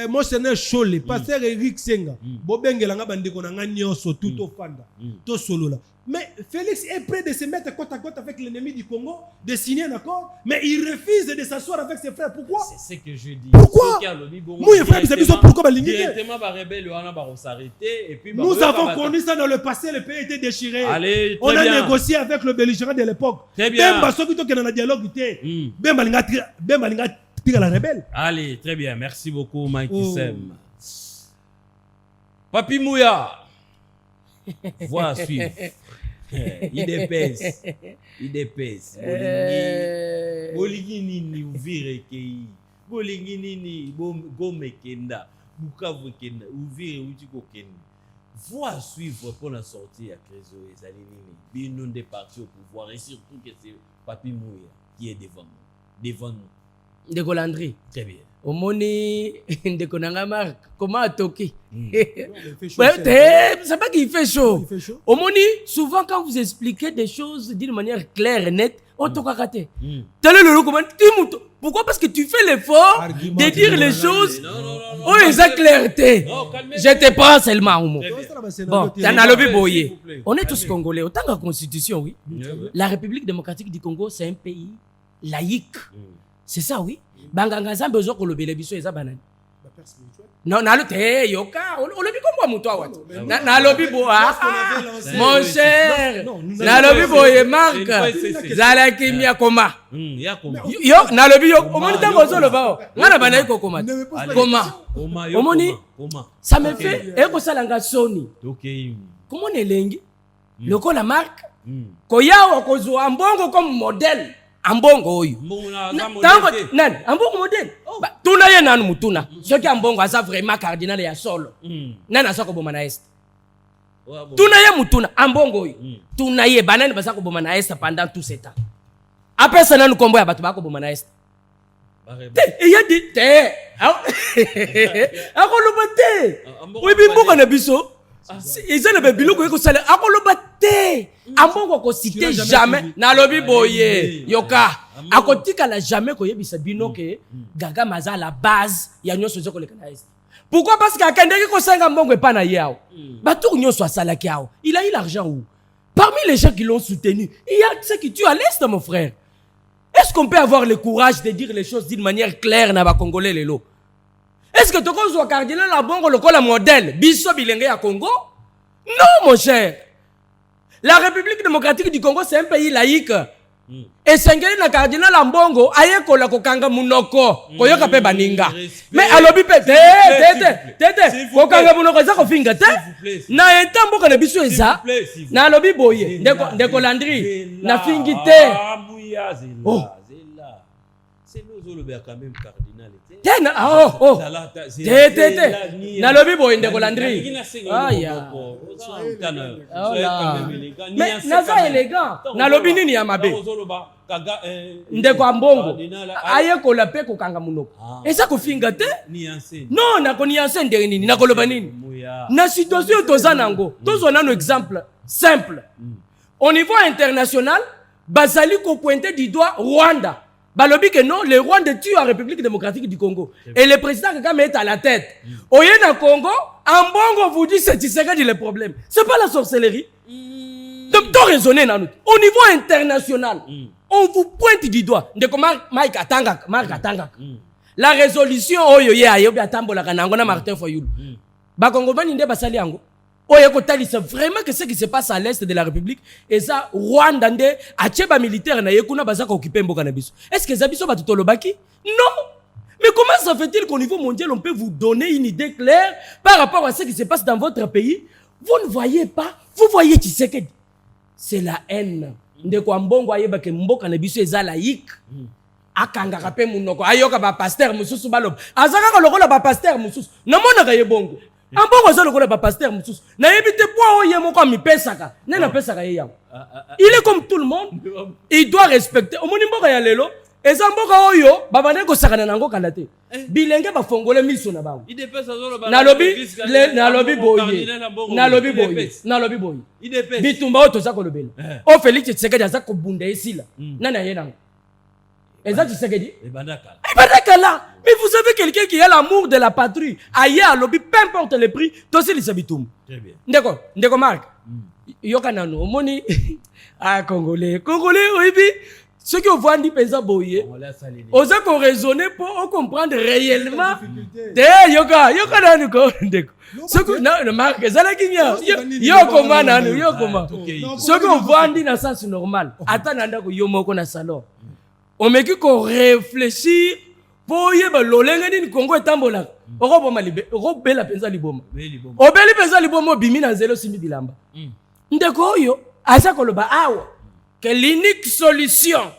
Monseigneur Chole pasteur Eric Senga bobengelanga bandeko na nga nyonso tout ofanda to solola. Mais Félix est prêt de se mettre côte à côte avec l'ennemi du Congo, de signer un accord, mais il refuse de s'asseoir avec ses frères. Pourquoi? C'est ce que je dis. Pourquoi? Moi, frère, pourquoi directement, nous avons connu ça dans le passé, le pays était déchiré. Allez, on a négocié avec le belligérant de l'époque. Très bien. Allez, très bien. Merci beaucoup, Mikey Sem. Papi Mouya. Voix à suivre. Il dépèse. Bolingi nini ouvire kei. Bolingi nini gome kenda. Bukavu kenda. Ouvire utiko kenda. Voix à suivre pour la sortie à Crézo et Zalinini. Bino des partis au pouvoir et surtout que c'est Papi Mouya qui est devant nous. Ndeko Landry. Très bien. Omoni ndeko nanga Marc, comment atoki? C'est pas qu'il fait chaud. Omoni, souvent quand vous expliquez des choses d'une manière claire et nette, on toka kate. Pourquoi? Parce que tu fais l'effort de dire les choses. Oh, ils ont clarté. Je te prends seulement au mot. Bon, on est tous Congolais. Autant que la Constitution, oui. La République démocratique du Congo, c'est un pays laïque. C'est ça, oui. Banganga zambe ozo kolobele biso eza banani. Non, nalo te yoka, olobi komwa muto awati. Nalobi bo mon cher. Nalobi bo ye Marc. Zala kimia koma. Yo nalobi yo omoni tango ozo loba. Ngana banayi ko koma. Koma. Omoni ça me fait eko salanga soni. Comment nelengi? Lokola Marc. Koya okozwa mbongo comme modèle. Ambongo oyo tango nani ambongo modèle tuna ye nanu mutuna soki ambongo aza vraiment cardinal ya solo nani aza koboma na est tuna ye mutuna ambongo oyo tuna ye banani baza koboma na est pendant tout ce temps apesa nanu kombo ya bato bakoboma na est eya di te akoloba te oyebi mboka na biso ils ont le biloko ko sala akoloba te ambongo ko citer jamais na lobi boye yoka akotika la jamais ko yebisa bino ke gaga maza la base ya nyonso zoko le kana est. Pourquoi? Parce que akendeki ko senga mbongo epa na yao bato nyonso asala kiao il a eu l'argent où parmi les gens qui l'ont soutenu il y a ceux qui tuent à l'est mon frère. Est-ce qu'on peut avoir le courage de dire les choses d'une manière claire na ba congolais lelo? Est-ce que tu as cardinal la bongo le modèle biso bilenge à Congo? Non mon cher. La République démocratique du Congo c'est un pays laïque. Et sengeli na cardinal la bongo aye ko la kokanga munoko koyoka pe baninga. Mais alobi pe tete kokanga munoko za ko finga te. Na etambo kana biso eza. Na alobi boye ndeko Landry na fingi te. Oh. C'est nous le quand même cardinal. Tena nalobi boye ndeko Landry aya mais naza élégant nalobi nini ya mabe ndeko ambongo aye kola pe kokanga munoko eza kofinga te non nakonianse ndenge nini nakoloba nini na situation toza nango tozwa nano exemple simple au niveau international bazali ko pointer du doigt Rwanda. Balobi que non, le Rwanda tue en République démocratique du Congo. Et le président Kagame est à la tête. Au Yéna Congo, Ambongo vous dit c'est Tshisekedi le problème. C'est pas la sorcellerie. Donc, tout raisonner dans nous. Au niveau international, on vous pointe du doigt. De comment Marc Atangak. La résolution, oh yo ye ayobi atambola kanango na Martin Fayulu. Ba Congo bani nde basali yango. C'est vraiment que ce qui se passe à l'est de la République et ça Rwanda nde militaire na yekuna bazaka occuper mboka na biso. Est-ce que zabiso ba tutolobaki? Non. Mais comment ça se fait-il qu'au niveau mondial, on peut vous donner une idée claire par rapport à ce qui se passe dans votre pays? Vous ne voyez pas. Vous voyez Tshisekedi. C'est la haine. Ndeko ambongo ayeba ke mboka na biso eza laïque. Akangaka pe munoko. Ayoka ba pasteur mususu baloba. Azaka ko lokola ba pasteur mususu. Namona ka yebongo. Ambongo za lokola ba pasteur mususu. Na yebite po oye moko amipesaka. Nena pesaka ye yango. Il est comme tout le monde. Il doit respecter. Omoni mboka ya lelo. Eza mboka oyo babane ko sakana nango kalate. Bilenge ba fongole miso na bango. Nalobi boye. Bitumba oto za ko lobela. O Félix Tshisekedi za ko bunda esila. Nana yena. Eza Tshisekedi. Ebandaka là. Mais vous savez quelqu'un qui a l'amour de la patrie. Aïe à lobby, peu importe le prix, tosi lisabitum. Très bien. Ndeko Marc. Yoka nano omoni Congolais. Oui bi. Ceux qui ont vendu pesa boye, osa qu'on raisonner pour comprendre réellement. Yoka nanu ko ndeko. Ceux qui non Marc zala kinya. Yo comment nanu, yo comment. Ceux qui ont vendu na sens normal. Attends ndako yo moko na salon. On me dit qu'on réfléchit pour yeba lolenga ni Congo etambola. Okoboma libe, okobela penza liboma. Obeli penza liboma bimi na zelo simi bilamba. Ndeko oyo asa koloba awa que l'unique solution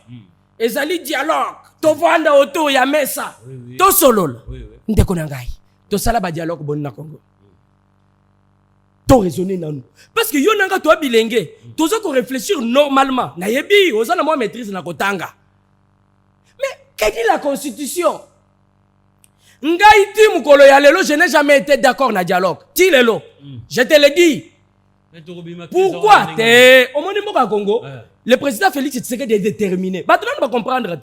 ezali dialogue. To vanda autour ya mesa. To solola. Ndeko na ngai. To sala ba dialogue boni na Congo. To raisonner na nous. Parce que yo nanga to bilenge, to zo ko réfléchir normalement. Na yebi, oza na moi maîtrise na kotanga. Qu'est-ce que dit la Constitution? Ngaïti mukolo ya lelo, je n'ai jamais été d'accord na dialogue. Ti lelo. Je te le dis. Pourquoi? Au monde Congo, le président Félix Tshisekedi est déterminé. Maintenant, on va comprendre.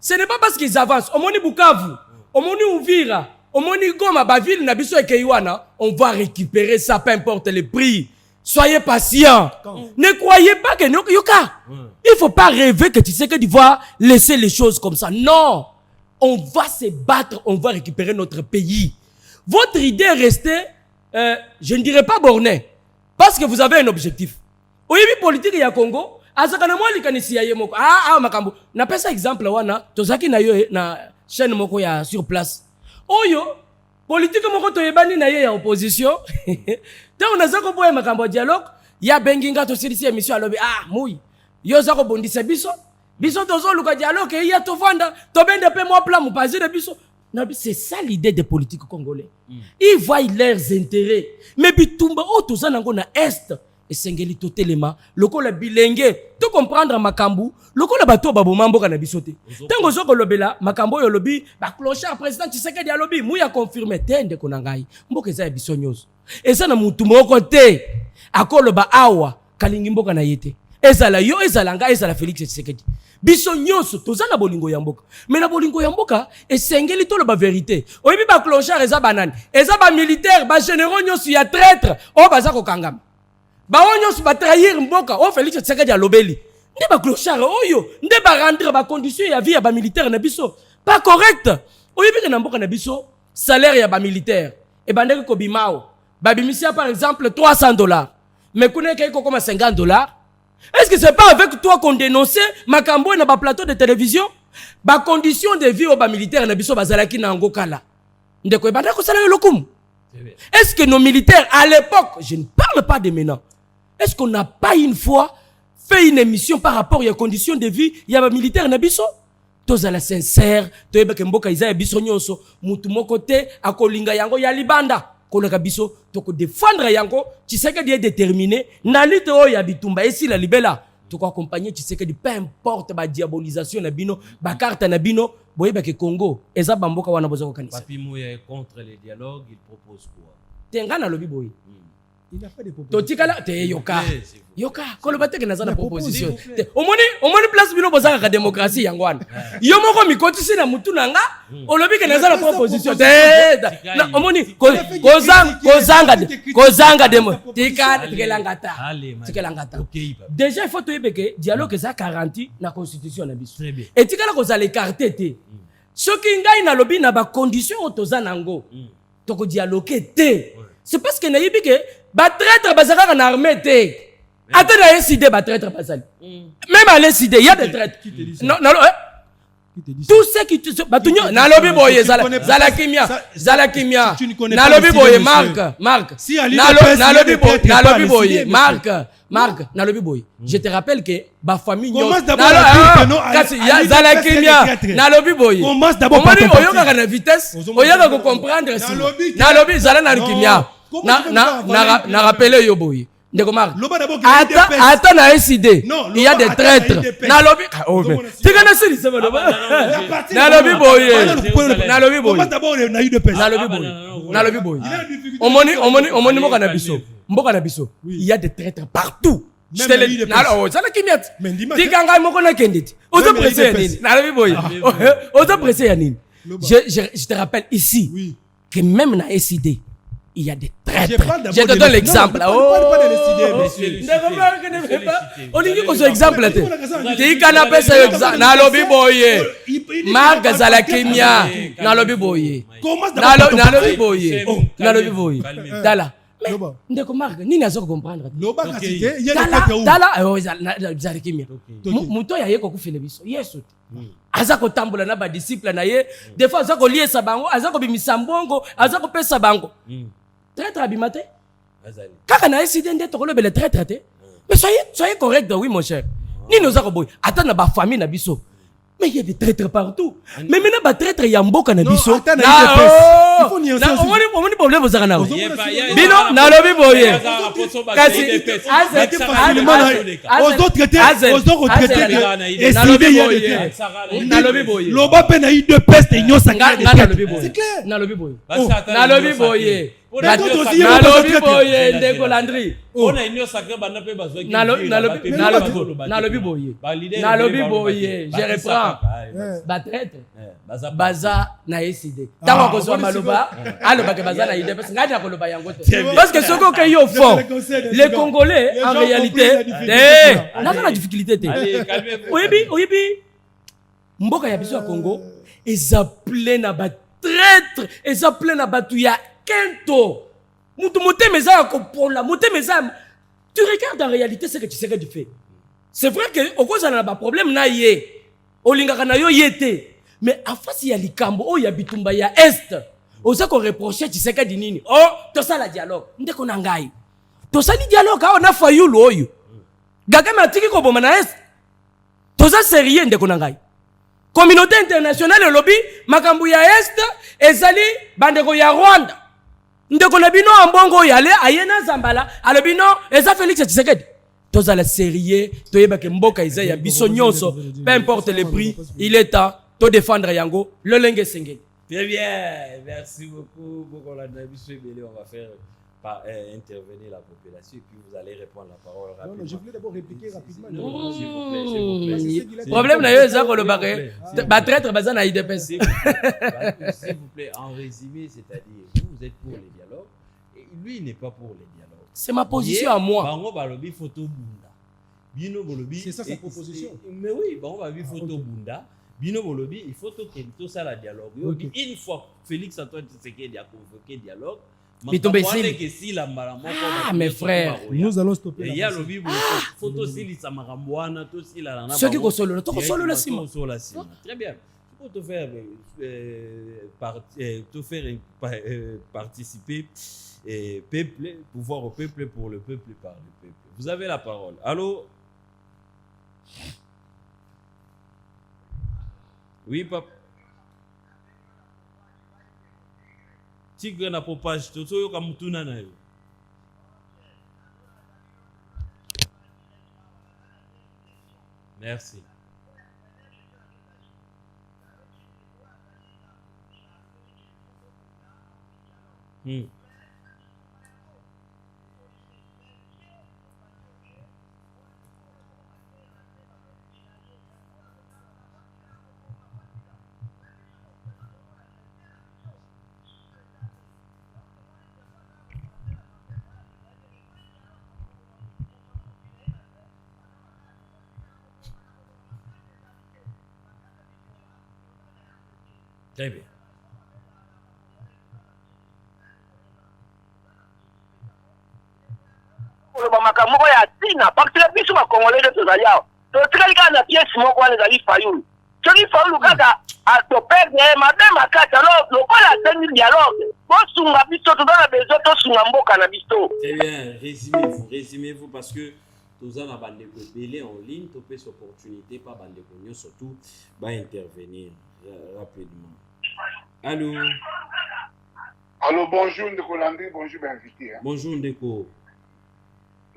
Ce n'est pas parce qu'ils avancent. Au monde Bukavu, au monde Uvira, au monde Goma, Baville, Nabiso et Keiwana, on va récupérer ça, peu importe le prix. Soyez patients. Ne croyez pas que Yoka. Il ne faut pas rêver que Tshisekedi va laisser les choses comme ça. Non. On va se battre, on va récupérer notre pays. Votre idée est restée, je ne dirais pas bornée, parce que vous avez un objectif. Au niveau politique, il y a Congo. Makambo. Na pesa exemple wana, tozaki na yo na chaîne moko ya sur place. Oyo, politique moko to yebani na ye ya opposition. Tant on a zako boye makambo dialogue, ya benginga to silisi émission alobi mouy. Yo zako bondisa biso. Biso tozo luka dialogue et ya to vanda, to bende pe moi plan mu passer de biso. C'est ça l'idée des politiques congolais. Ils voient leurs intérêts. Mais bitumba o toza nango na est et sengeli totelema, lokola bilenge, to comprendre makambu, lokola bato baboma mboka na bisote. Tango zoko lobela makambo yo lobi, ba clochard président Tshisekedi alobi, muya confirmer tende konangai. Mboka za biso nyoso. Eza na mutu moko te. Akoloba awa kalingi mboka na yete. Ezala yo ezala nga ezala Félix Tshisekedi. Biso nyoso toza na bolingo ya mboka. Mais na bolingo ya mboka esengeli to loba vérité. Oyibi ba clochard eza banani. Eza ba militaire, ba généraux nyoso ya traître, o baza ko kangama. Ba onyoso ba trahir mboka, o Félix Tshisekedi alobeli. Nde ba clochard oyo, nde ba rendre ba condition ya vie ya ba militaire na biso. Pas correct. Oyibi na mboka na biso, salaire ya ba militaire. E bandeki ko bimao. Ba bimisia par exemple $300. Mais kune kay ko comme $50. Est-ce que c'est pas avec toi qu'on dénonçait makambo na ba plateau de télévision? Ba condition de vie au ba militaire na biso bazalaki na ngokala. Ndeko e bandeko sala lokum. Est-ce que nos militaires à l'époque, je ne parle pas de maintenant. Est-ce qu'on n'a pas une fois fait une émission par rapport aux conditions de vie ya ba militaire na biso? Tozala sincère, toyeba ke mboka iza ya biso nyonso, mutu moko te akolinga yango ya libanda. Koleka biso toko défendre yango, Tshisekedi est déterminé na lutte oyo ya bitumba esi la libela toko accompagner Tshisekedi peu importe ba diabolisation na bino ba carte na bino boyeba ke Congo eza bamboka wana boza ko kanisa. Papi Mouya est contre les dialogues, il propose quoi? Tenga na lobi boy. Il a fait des propositions. Totikala te yoka koloba te ke na za proposition. Omoni place bino boza ka démocratie yangwana. Yo moko mikotisi na mutu nanga olobi ke na za proposition. Na omoni kozanga demo tikelangata. Déjà il faut te yebeke dialogue ça garanti na constitution na biso. Et tikala kozala écarté te. Soki ngai na lobi na ba condition otoza nango. Toko dialoguer te. C'est parce que na yebike ba traître bazaka na armée te. Attends na SID ba traître bazali. Même à l'SID il y a des traîtres. Non Tout ce qui te batunyo na lobi boye zala kimia na lobi boye Marc na lobi boye Marc na lobi boye. Je te rappelle que ba famille commence d'abord à dire que non zala kimia na lobi boye. Commence d'abord par oyoka na vitesse oyoka ko comprendre si na lobi zala na kimia na rappeler yo boye. Ndeko Marc, attends na SID, il y a des traîtres. Na lobby, tu connais ça, c'est bon. Na lobby boye, na lobby boye. Na lobby boye. On moni mo kanabiso. Mboka na biso. Il y a des traîtres partout. Je te le dis. Ça la kimiat. Dikanga moko na kenditi. Ozo pressé ya nini? Na lobby boye. Ozo pressé ya nini? Je te rappelle ici que même na SID il y a des traîtres. Je te donne l'exemple. On dit que c'est exemple. Tu canapé c'est exemple. Na lobby boye. Marc Zalakimia. Na lobby boye. Na lobby boye. Na lobby boye. Dala. Mais ndeko Marc, nini azo comprendre? Dala Zalakimia. Muto ya yeko kufele biso. Yesu. Aza ko tambola na ba disciple na ye. Des fois aza ko liesa bango, aza ko bimisa mbongo, aza ko pesa bango. Traître abimate. Kaka na SID nde tokolo bele traître te. Mais soyez correct, oui mon cher. Ni nous a boy. Attends na ba famille na biso. Mais il y a des traîtres partout. Mais maintenant ba traître ya mboka na biso. Il faut nuancer. On a problème aux arana. Bino na lobi boye. Kasi aux autres retraités et SID na lobi boye. Loba pe na de peste et nyosa na lobi boye. C'est clair. Na lobi boye. Na lobi boye. Na lobi boye ndeko Landry. On a une sacrée bande pe bazwa. Na lobi boye. Na lobi boye. Je reprends. Ba traître. Baza na SID. Tango ko so maloba, aloba ke baza na SID parce ngani akoloba yango te. Parce que ce qu'on yo fond, les Congolais en réalité, n'a pas la difficulté te. Oui. Mboka ya biso ya Congo, eza plein na ba traître, eza plein na batu ya kento. Mutu motema ya kopola, motema. Tu regardes en réalité ce que tu sais que tu fais. C'est vrai que au cause na ba problème na ye. Olingaka na yo yete. Mais en face il y a likambo, oh il y a bitumba ya est. Oza ko reprocher tu sais que dinini. Oh, to ça la dialogue. Ndeko na ngai. To ça li dialogue on a fayulu oyo. Gaga matiki ko boma na est. To ça sérieux ndeko na ngai. Communauté internationale lobby makambu ya est ezali bandeko ya Rwanda. Ndeko na bino ambongo yale ayena zambala alobino eza Félix Tshisekedi. Toza la sérieux, toyeba ke mboka iza ya biso nyonso, peu importe le prix, il est temps de défendre yango le lenge sengeli. Très bien, merci beaucoup. On va faire intervenir la population et puis vous allez répondre la parole rapidement. Non, je voulais d'abord répliquer rapidement. S'il vous plaît. Problème na yo eza ko lobake. Ba traître baza na IDPS. S'il vous plaît, en résumé, c'est-à-dire vous êtes pour les dialogues et lui il n'est pas pour les dialogues. C'est ma position à moi. Bango balobi photo bunda. Bino bolobi. C'est ça sa proposition. Mais oui, bango balobi photo bunda. Bino bolobi, il faut que tout ça la dialogue. Une fois Félix Antoine Tshisekedi a convoqué dialogue. Ah mes frères, nous allons stopper. Il y a le bible photo sili samaramboana to sila na. Ce qui console, to console la cima. Très bien. Pour te faire participer peuple, pouvoir au peuple pour le peuple par le peuple. Vous avez la parole. Allô? Oui, papa. Tigre na popage to yo ka mutuna na yo. Merci. Très bien. Makambo ya tina parce que biso ba congolais de tozali awa totikali kaka na pièce moko wana ezali fayulu soki fa lukaka a to perdre mabe makata alors lokola teni dialogue bosunga biso to na besoin to sunga mboka na biso. Très bien, résumez-vous parce que tous en bandeko belé en ligne, to pes opportunité pas bandeko nyo surtout va intervenir rapidement. Allô. Allô, bonjour Ndeko Landry, bonjour invité. Bonjour Ndeko.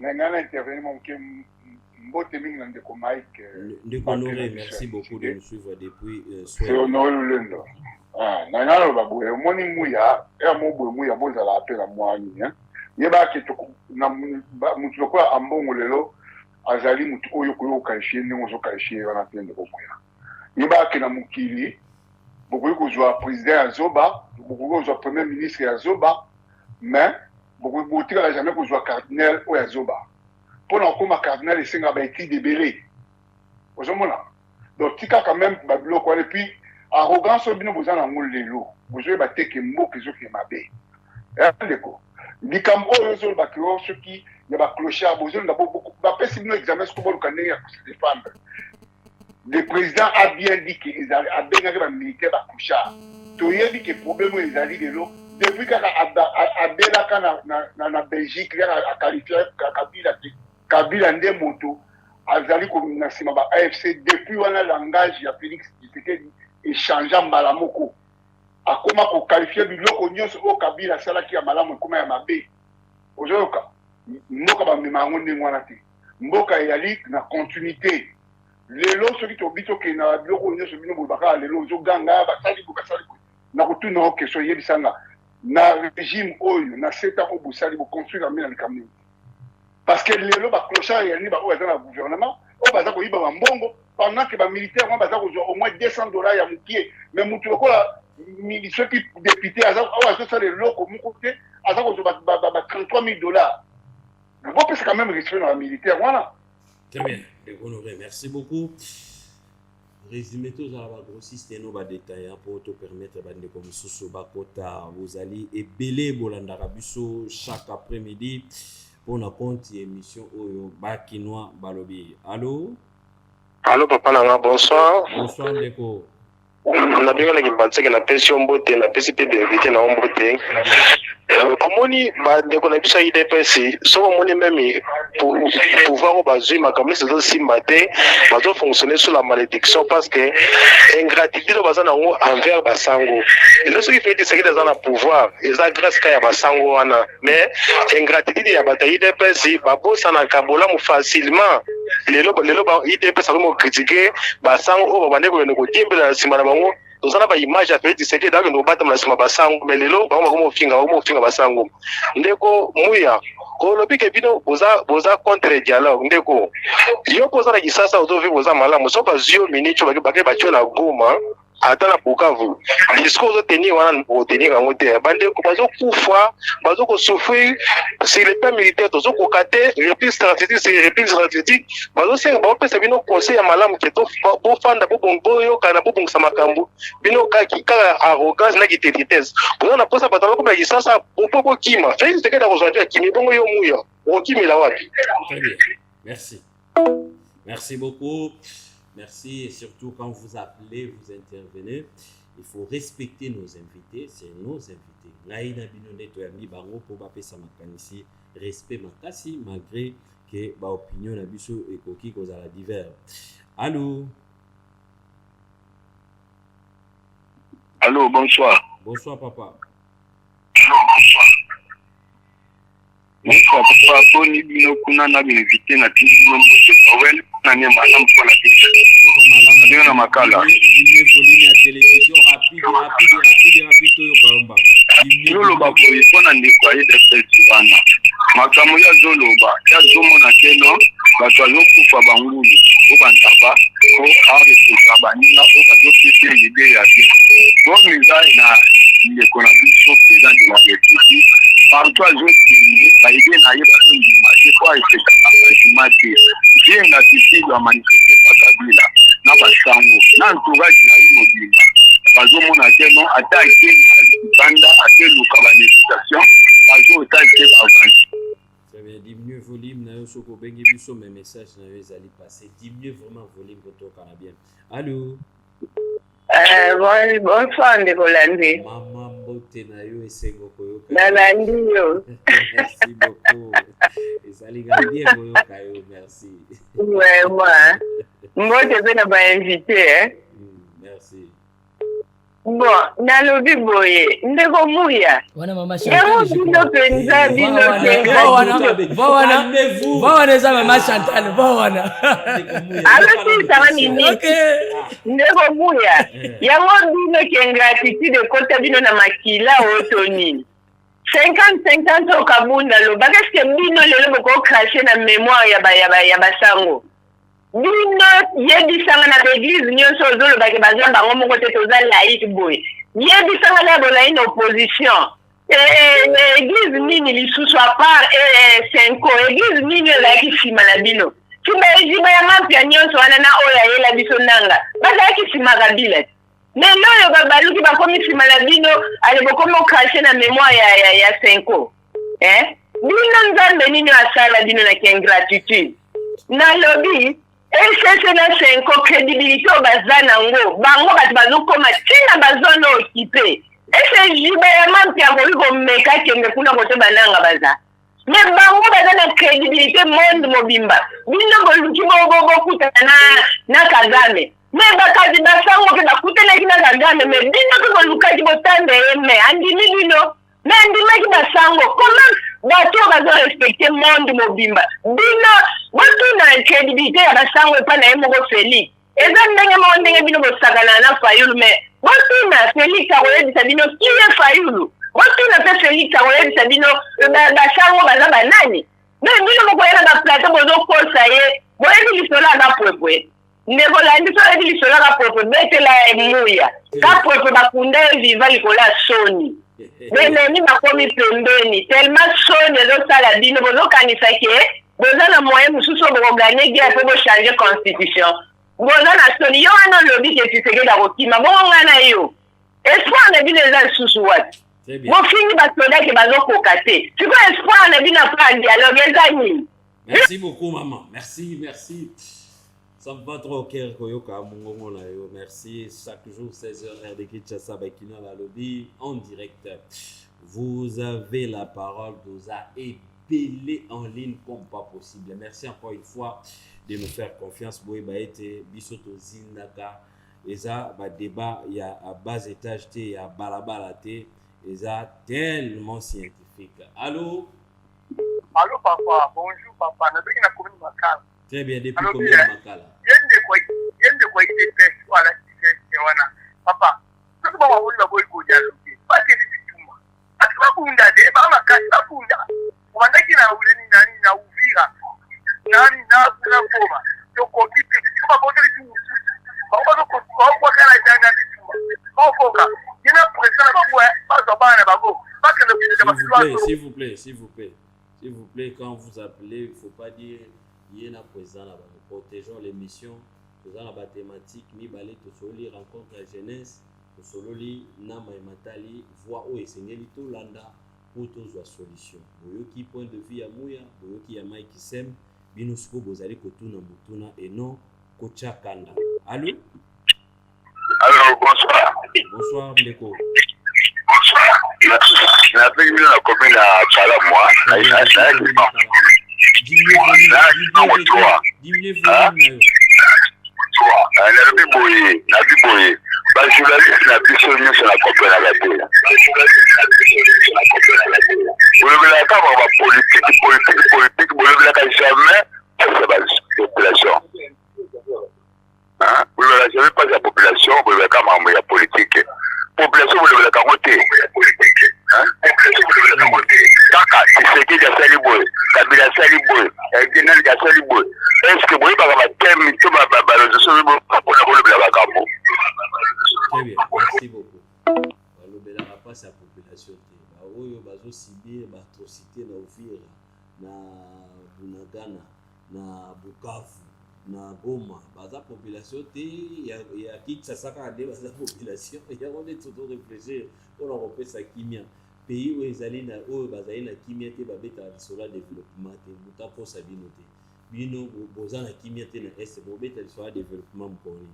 Nangana intervenir mon mbote mingi na Ndeko Mike. Ndeko Honoré, merci beaucoup de nous suivre depuis C'est Honoré Lulendo. Ah, nangana ba boye moni muya, e mo boye muya boza la appel à moi ni hein. Yeba ke to na mutu lokwa ambongo lelo azali mutu oyo ko kalishie ndingo zo kalishie wana tende ko muya. Yeba ke na mukili beaucoup kozwa président ya Zoba, beaucoup kozwa premier ministre ya Zoba, mais beaucoup tika la jamais kozwa cardinal o ya Zoba. Pona koma cardinal esenga ba étude débélé. Ozomona. Donc tika quand même ba biloko et puis arrogance bino bozana ngolelo. Bozoye ba teke mboke zo ke mabe. Ndeko. Likambo oyo zo ba kiro soki ya ba clochard bozoye na beaucoup ba pesi bino examen ce ko boluka ndenge ya se défendre. Le président a bien dit qu'il a bien les militaires à Koucha. Tu as dit que le problème est que depuis qu'il a na Belgique, il a qualifié Kabila Ndemoto, Azali comme na AFC depuis on a langage il y a Félix Tshisekedi échangeant malamoko. A comment qu'on qualifie du loko nyos au Kabila sala qui a malamu comme ya mabe. Ojoka. Mboka ba memangonde ngwanate. Mboka yali na continuité. Lelo soki to bito ke na biloko nyonso bino bobaka lelo zo ganga basali na kutuna o question yebisanga na régime oyo na seta ko busali bo construire amina likamni parce que lelo ba clochard yani ba oyo na gouvernement o baza ko yiba ba mbongo pendant que ba militaire on baza ko au moins $200 ya mukie mais mutu lokola soki député aza o ça le loko mu côté aza ko ba $33,000 bon c'est quand même respect dans la militaire voilà. Très bien, Honoré, merci beaucoup. Résumé tous à la grossiste et nos détails pour te permettre de comme sous bakota vous allez et belé bolanda rabuso chaque après-midi pour na compte émission oyo bakinois balobi. Allô? Allô papa nanga bonsoir. Bonsoir Ndeko. Na binga na kimbantseke na pension mbote na PCP de invité na mbote. Omoni ba ndeko na biso IDPS so omoni même pouvoir au bazui makambo c'est aussi maté bazo fonctionner sous la malédiction parce que ingratitude bazana ngo envers basango et lorsqu'il fait des secrets dans le pouvoir ils a grâce ka ya basango wana mais ingratitude ya bata IDPS babosa na kabola mu facilement lelo ba IDPS a mo critiquer basango o babande ko ne ko timbela simana bango tozana ba image ya Félix Tshisekedi donc no bata mnasima basango mais lelo ba mo finga basango ndeko muya ko lobi ke bino boza contre dialogue ndeko yo kozana kisasa ozovi boza malamu so ba zio minicho ba na Goma ata na Bukavu discours tenir wana pour tenir en terre bande ko bazo kufa bazo ko souffrir sur le plan militaire tozo ko kate réplique stratégique bazo se ba pesa bino conseil ya malamu ke to bo fanda bo bongo yo kana bo bongo samakambu bino ka arrogance na kititesse bozo na posa batalo ko ba sasa bo kima fait c'est que da rejoindre kimi bongo yo muya o kimi la wapi. Très bien, merci beaucoup. Merci et surtout quand vous appelez, vous intervenez, il faut respecter nos invités, c'est nos invités. Naïna binone to yambi bango po ba pesa makanisi respect makasi malgré que ba opinion na biso ekoki kozala divers. Allô. Allô, bonsoir. Bonsoir papa. Bonsoir papa, boni bino kuna na invité na tino Noël na ni madame pour la vie. Na makala. Il volume ya télévision rapide to yo kamba. Yoloba ko yona ndiko ayede pesi wana. Makamu ya zoloba, ya zomona keno, bato azokufa bangulu, o bantaba, ko ari kutabanyina o bazopese ide ya te. Bon mizai na ndeko na biso président de la République. Partout ajoti ba ide na ye bazongi ma c'est quoi c'est ka j'ai na tisi de manifester pas Kabila na basango na entourage na imobile bazomona ke non attaque na banda akeluka ba négociation bazo attaque ba avance. Très bien, diminuer volume na yo soko bengi biso mes messages na yo ezali passé diminuer vraiment volume koto kana bien. Allô. Bonsoir, Ndekolandi. Maman Mbote na yo esengo koyoka. Nalandi yo. Merci beaucoup. Esalinga bien koyoka yo, merci. Vraiment. Mbote pe na ba invité, hein. Merci. Bon, nalobi boye, ndeko muya. Wana mama Chantal. Bino penza, bino penza. Wana eza mama Chantal, wana. Alors si ça va nini? Ndeko muya. Yango bino ki ingratitude kota bino na makila oto nini. 50-50 au kabunda lo. Parce que bino lelo boko cracher na mémoire ya basango. Bino yebisanga na l'église nyonso ozolo bake bazamba ngo moko te toza laïque boy. Yebisanga na bola une opposition. L'église nini lisusu à part 5 église nini la ki sima na bino. Kimba ejiba ya mapya nyonso wana na oya yela biso nanga. Baza ki sima kabila. Mais non yo babaluki bakomi sima na bino ale bokomo cracher na mémoire ya 5. Bino nzambe nini asala bino na ingratitude. Na lobby ese na 5 crédibilité bazana ngo bango kati bazokoma tina bazona occupé ese jiba ya mampia ko meka kenge kuna kote bananga baza mais bango bazana crédibilité monde mobimba bino boluki bobo kutana na Kagame mais bakazi basango ke bakutana kina Kagame mais bino ko lukaji botande eme andimi bino mais andimi basango comment bato bazo respecter monde mobimba bino botuna crédibilité ya basango epa na ye moko Félix eza ndenge moko ndenge bino bosakana na Fayulu mais botuna Félix akoyebisa bino kiye Fayulu botuna pe Félix akoyebisa bino basango baza banani mais bino mokoyena baplateau bozokosa ye boyebi lisolo aka pwepwe ndekolandi so yebi lisolo aka pwepwe betela muya ka pwepwe bakunda ye viva likolo ya soni beneni bakomi pembeni tellement soni ezosala bino bozokanisa ke boza na moyen mosusu bokoganye guerre mpe bochange constitution boza na soni yo wana olobi ke Tshisekedi akokima bongo nga na yo espoir na bino eza lisusu wapi bofingi basoda ke bazokoka te siko espoir na bino apres dialogue eza nini. Merci beaucoup maman, merci. Ça me va trop au cœur koyoka mongongo na yo. Merci. Chaque jour 16h RD Kinshasa Bakina la lobby en direct. Vous avez la parole, vous a épelé en ligne comme pas possible. Merci encore une fois de nous faire confiance. Boy baete bisoto zindaka. Eza ba débat il y a à bas étage té, il y a balabala té. Eza tellement scientifique. Allô papa, bonjour papa. Nabiki na commune Makala. Très bien, depuis combien de Makala? Yende kwa ide test wala test wana. Papa, sasa baba wali baboy ko jalo. Pake ni bituma. Atwa kunda de ba makasi bakunda. Wanaki na uleni nani na uvira. Nani na koma. Yoko kipi kwa bote tu. Baba ko kala janga bituma. Ofoka. Yena presana kwa bazo bana bago. Pake no S'il vous plaît, quand vous appelez, il ne faut pas dire il y a présent là-bas. Nous protégeons l'émission, nous avons la thématique, ni balé, tout soli, rencontre la jeunesse, tout soli, nama et matali, voix où et seigneli tout landa, pour tous la solution. Boyo qui point de vue à mouya, boyo qui a maï qui sème, binusko bozali kotuna mutuna et non kocha kanda. Allô? Alors, bonsoir. Bonsoir, Mleko. Na pegi mina na commune na Chala moi. Nabi boye. Ba journaliste na biso nyonso na kopena la tele. Bolobela ka ba politique bolobela ka jamais pour la population. Bolobela jamais pas la population, bolobela ka mambo ya politique. Population bolobela ka ngote. Kaka Tshisekedi asali boye, Kabila asali boye, General asali boye. Est-ce que boye baka batemi to balozo so bo pona bolobela bakambo. Très bien, merci beaucoup. Balobela ka passe à population te. Ba oyo bazo subir ba atrocité na Uvira, na Bunagana, na Bukavu, na Goma, baza population te ya Kinshasa ka de baza population. Ya on est tout réfléchir pour leur repasser sa kimia. Pays où ils allaient na oyo bazali na kimia te babeta sur développement te muta posa bino te. Bino boza na kimia te na est bobeta sur développement mponi.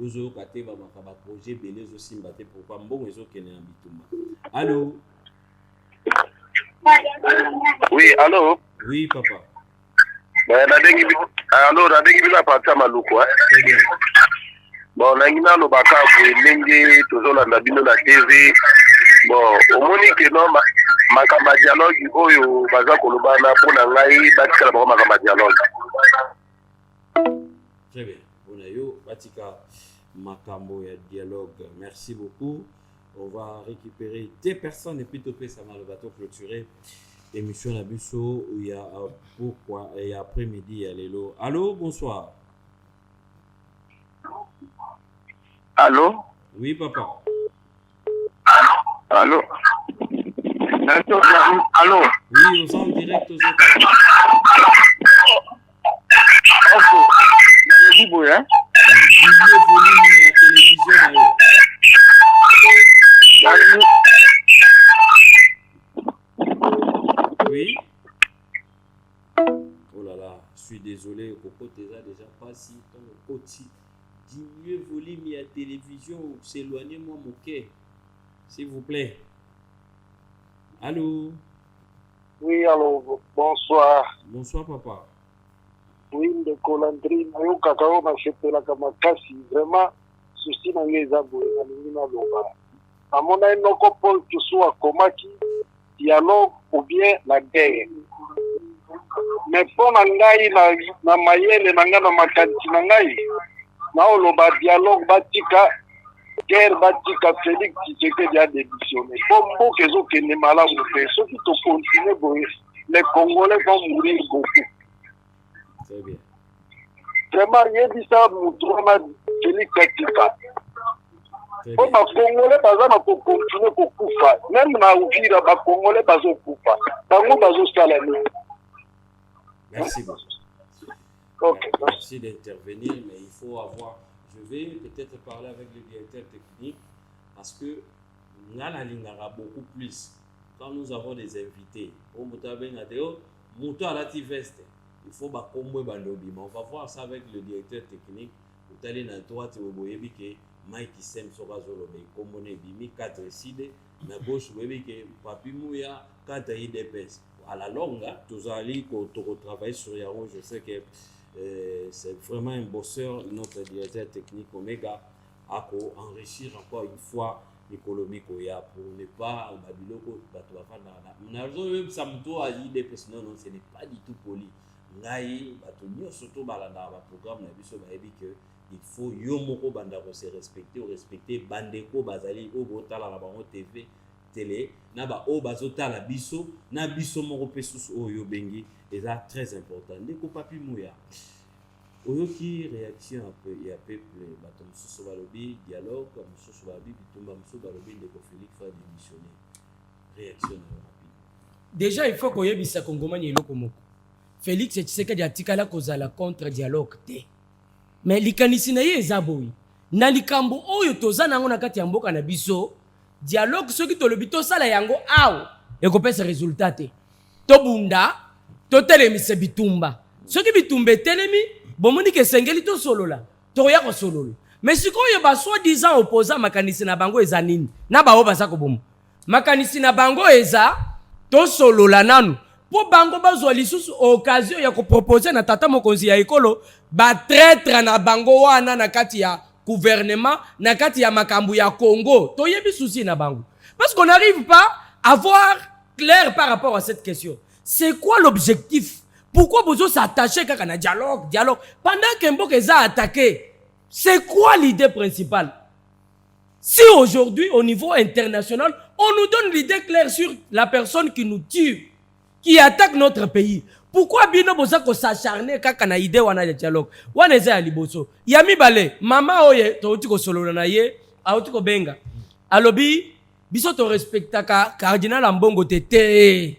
ozo kate ba makaba projet belé zo simba te pourquoi mbongo ezo kene na bitumba. Allô? Oui, allô? Oui, papa. Allô, nadengi bila pata maluko, Très bien. Bon, nangina lo baka ndenge tozolanda bino na TV. Bon, omoni ke no makamba dialogue oyo baza kolobana pona ngai batikala bango makamba dialogue. Très bien. On a eu Batika Makambo et dialogue. Merci beaucoup. On va récupérer des personnes et puis topé ça va le bateau clôturé. Émission Nabusso où il y a pourquoi et après-midi il y a Lélo. Allô, bonsoir. Allô? Oui, papa. Allô? Allô? Oui, on s'en direct aux autres. Dis bon, hein? Diminuez le volume de la télévision. Oui. Oh là là, je suis désolé. Coco déjà pas si ton côté. Diminuez le volume de la télévision ou s'éloignez-moi mon quai. S'il vous plaît. Allô? Oui, allô, bonsoir. Bonsoir, papa. Oui, de Colandry, nayo kakao nasepelaka makasi, vraiment, souci na ngai eza boye nalingi naloba. Namona enoko Paul Tusu akomaki dialogue ou bien la guerre. Mais mpo na ngai na mayele na ngai na makanisi na ngai, naoloba dialogue batika guerre batika Félix Tshisekedi a démissionné. Po mboka ezokende malamu te, soki tokontinue boye, les Congolais vont mourir beaucoup. Très bien. Vraiment, il y a dit ça, Moutrouma, Félix Tshisekedi. Oh, ma Congolais, bazana pour continuer pour Koufa. Même na Ouvira, ma Congolais, bazo Koufa. Bango, bazo Salami. Merci beaucoup. Ok. Merci d'intervenir, mais il faut avoir. Je vais peut-être parler avec le directeur technique parce que nous avons beaucoup plus. Quand nous avons des invités, on va à la veste. Il faut que on va voir ça avec le directeur technique. Vous allez dans droite, vous voyez que Mike Sem sera zolo, mais comme on est bimi 4 décidé, na gauche, vous voyez que Papi Mouya 4 IDPS. À la longue, tous allez travailler sur Yaro. Je sais que c'est vraiment un bosseur, notre directeur technique Omega, à enrichir encore une fois l'économie pour ne pas Babiloko, Babiloko, Samto à IDPS. Non, ce n'est pas du tout poli. Surtout dans le programme, il faut yomoko bandako se respecter ou respecter bandeko bazali o botala na bango TV télé na ba o bazotala biso na biso moko pesus o yo bengi et ça très important ndeko Papi Mouya oyo ki réaction un peu ya peuple bato mususu balobi dialogue mususu balobi bitumba mususu balobi ndeko Félix fa démissionner réaction rapide. Déjà il faut koyebisa kongomani eloko moko Félix Tshisekedi atikala kozala contre dialogue te. Mais likanisi na ye eza boyi. Na likambo oyo toza nango na kati ya mboka na biso, dialogue soki tolobi tosala yango awa ekopesa résultat te. Tobunda, totelemisa bitumba. Soki bitumba etelemi, bomoni ke sengeli tosolola, toya kosolola. Mais sikoyo ba soi-disant opposant makanisi na bango eza nini? Na ba obaza ko bomo. Makanisi na bango eza tosolola nanu. Po bango bazwa lisusu occasion ya ko proposer na tata mokonzi ya ekolo ba traître na bango wana na kati ya gouvernement na kati ya makambu ya Congo. Toyebi souci na bango. Parce qu'on n'arrive pas à voir clair par rapport à cette question. C'est quoi l'objectif? Pourquoi besoin s'attacher à un dialogue? Pendant que Mboka est attaqué, c'est quoi l'idée principale? Si aujourd'hui, au niveau international, on nous donne l'idée claire sur la personne qui nous tue, qui attaque notre pays, pourquoi bino boza ko s'acharner kaka na idée wana ya dialogue? Wana eza ya liboso. Yami bale, mama oye, to uti ko solo na ye, a uti ko benga. Alobi, biso to respectaka Cardinal Ambongo tete.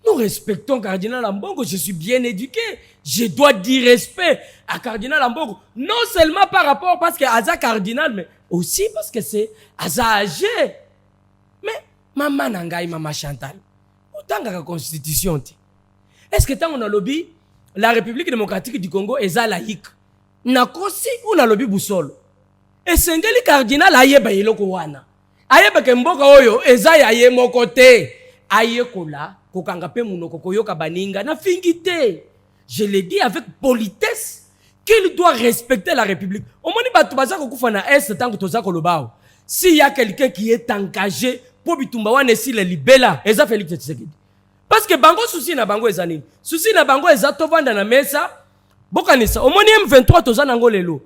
Nous respectons Cardinal Ambongo, je suis bien éduqué. Je dois dire respect à Cardinal Ambongo. Non seulement par rapport parce que Aza Cardinal, mais aussi parce que c'est Aza âgé. Mais maman Nangaï, maman Chantal, autant que la constitution. Est-ce que tant on a lobby, la République démocratique du Congo est laïque? Na kosi ou na lobby boussole? esengeli cardinal ayeba eloko wana ayeba ke mboka oyo eza ya ye moko te ayekola kokanga pe munoko koyoka baninga na fingite. Je l'ai dit avec politesse qu'il doit respecter la République. Au moins bato baza kokufa na est tant que toza kolobao. S'il y a quelqu'un qui est engagé pour bitumba wana si le libela eza Félix Tshisekedi. Parce que bango souci na bango eza nini? Souci na bango eza tovanda na mesa bokanisa. Au moins M23 toza nango lelo.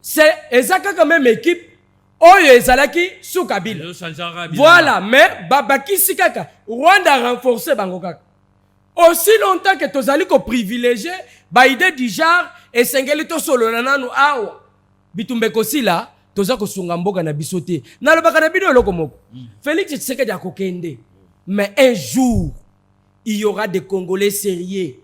C'est eza kaka même équipe oyo ezalaki sous Kabila. Voilà, mais babakisi kaka Rwanda renforcer bango kaka. Aussi longtemps que tozali ko privilégier ba idée du genre esengeli to solo nanu awa bitumbe kosila toza ko sunga mboka na bisote na lobaka na bino loko moko. Félix Tshisekedi akokende, mais un jour il y aura des Congolais sérieux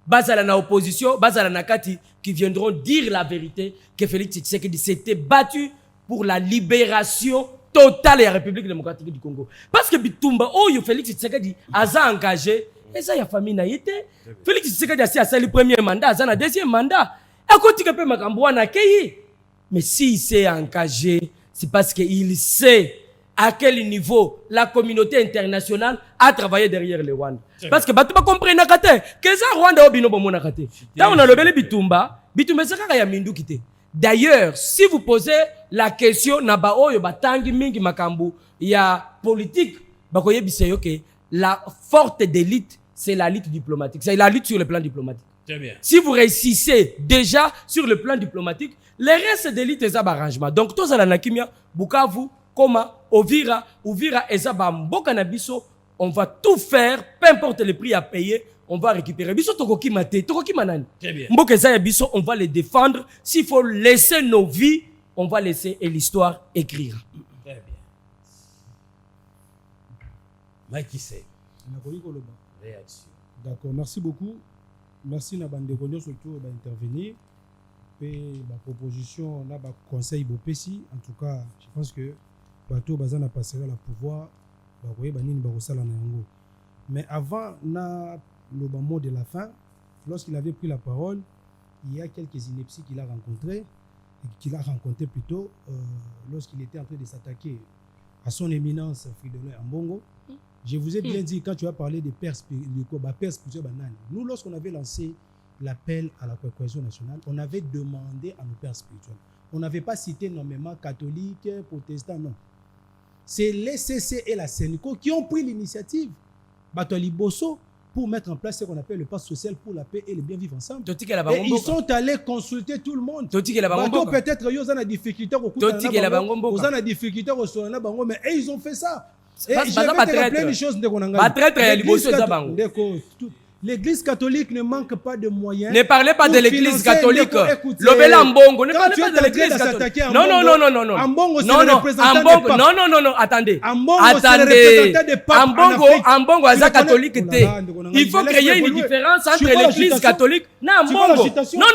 bazala na opposition bazala na kati qui viendront dire la vérité que Félix Tshisekedi s'était battu pour la libération totale de la République démocratique du Congo. Parce que bitumba oyo Félix Tshisekedi aza engagé et ça y a famille na yete. Félix Tshisekedi a fait le premier mandat, aza na deuxième mandat. Akoti ke pe makambo wana keyi. Mais s'il s'est engagé, c'est parce qu'il sait à quel niveau la communauté internationale a travaillé derrière le Rwanda. Parce que batu ba comprendre kate que ça Rwanda obino bomo na kate. Tant on a lobeli bitumba saka ya mindu kite. D'ailleurs, si vous posez la question naba oyo batangi mingi makambu ya politique bakoye biseyo ke la forte d'élite c'est la lutte diplomatique. C'est la lutte sur le plan diplomatique. Très bien. Si vous réussissez déjà sur le plan diplomatique, les restes d'élite est un arrangement. Donc tous à Nakimia, Bukavu, Koma, Ovira, Ezaba, Mboka Nabiso, on va tout faire, peu importe le prix à payer, on va récupérer. Biso Tokoki Mate, Tokoki Manani. Très bien. Mboka Zaya Biso, on va les défendre. S'il faut laisser nos vies, on va laisser et l'histoire écrire. Très bien. Mike Issei. Réaction. D'accord, merci beaucoup. Merci Nabande Konyo surtout d'intervenir. Et ma proposition, là, ma conseil Bopesi. En tout cas, je pense que Bateau Bazan a passé le pouvoir. Mais avant le mot de la fin, lorsqu'il avait pris la parole, il y a quelques inepties qu'il a rencontrées plutôt lorsqu'il était en train de s'attaquer à son éminence Fridolin Ambongo. Je vous ai bien dit, quand tu as parlé des pères spirituels, nous, lorsqu'on avait lancé l'appel à la cohésion nationale, on avait demandé à nos pères spirituels. On n'avait pas cité nommément catholiques, protestants, non. C'est les CC et la Sénico qui ont pris l'initiative, Batoli Bosso, pour mettre en place ce qu'on appelle le pacte social pour la paix et le bien vivre ensemble. Et ils sont allés consulter tout le monde. Peut-être qu'ils ont des difficultés mais ils ont fait ça. Et je vais te rappeler une chose. L'église catholique ne manque pas de moyens. Ne parlez pas de l'église catholique. Lobela Mbongo. Ne parlez pas de l'église catholique. Non. Ambongo, c'est le représentant des papes. Non, attendez. Ambongo, est catholique. Il faut créer une différence entre l'église catholique et Ambongo. Non,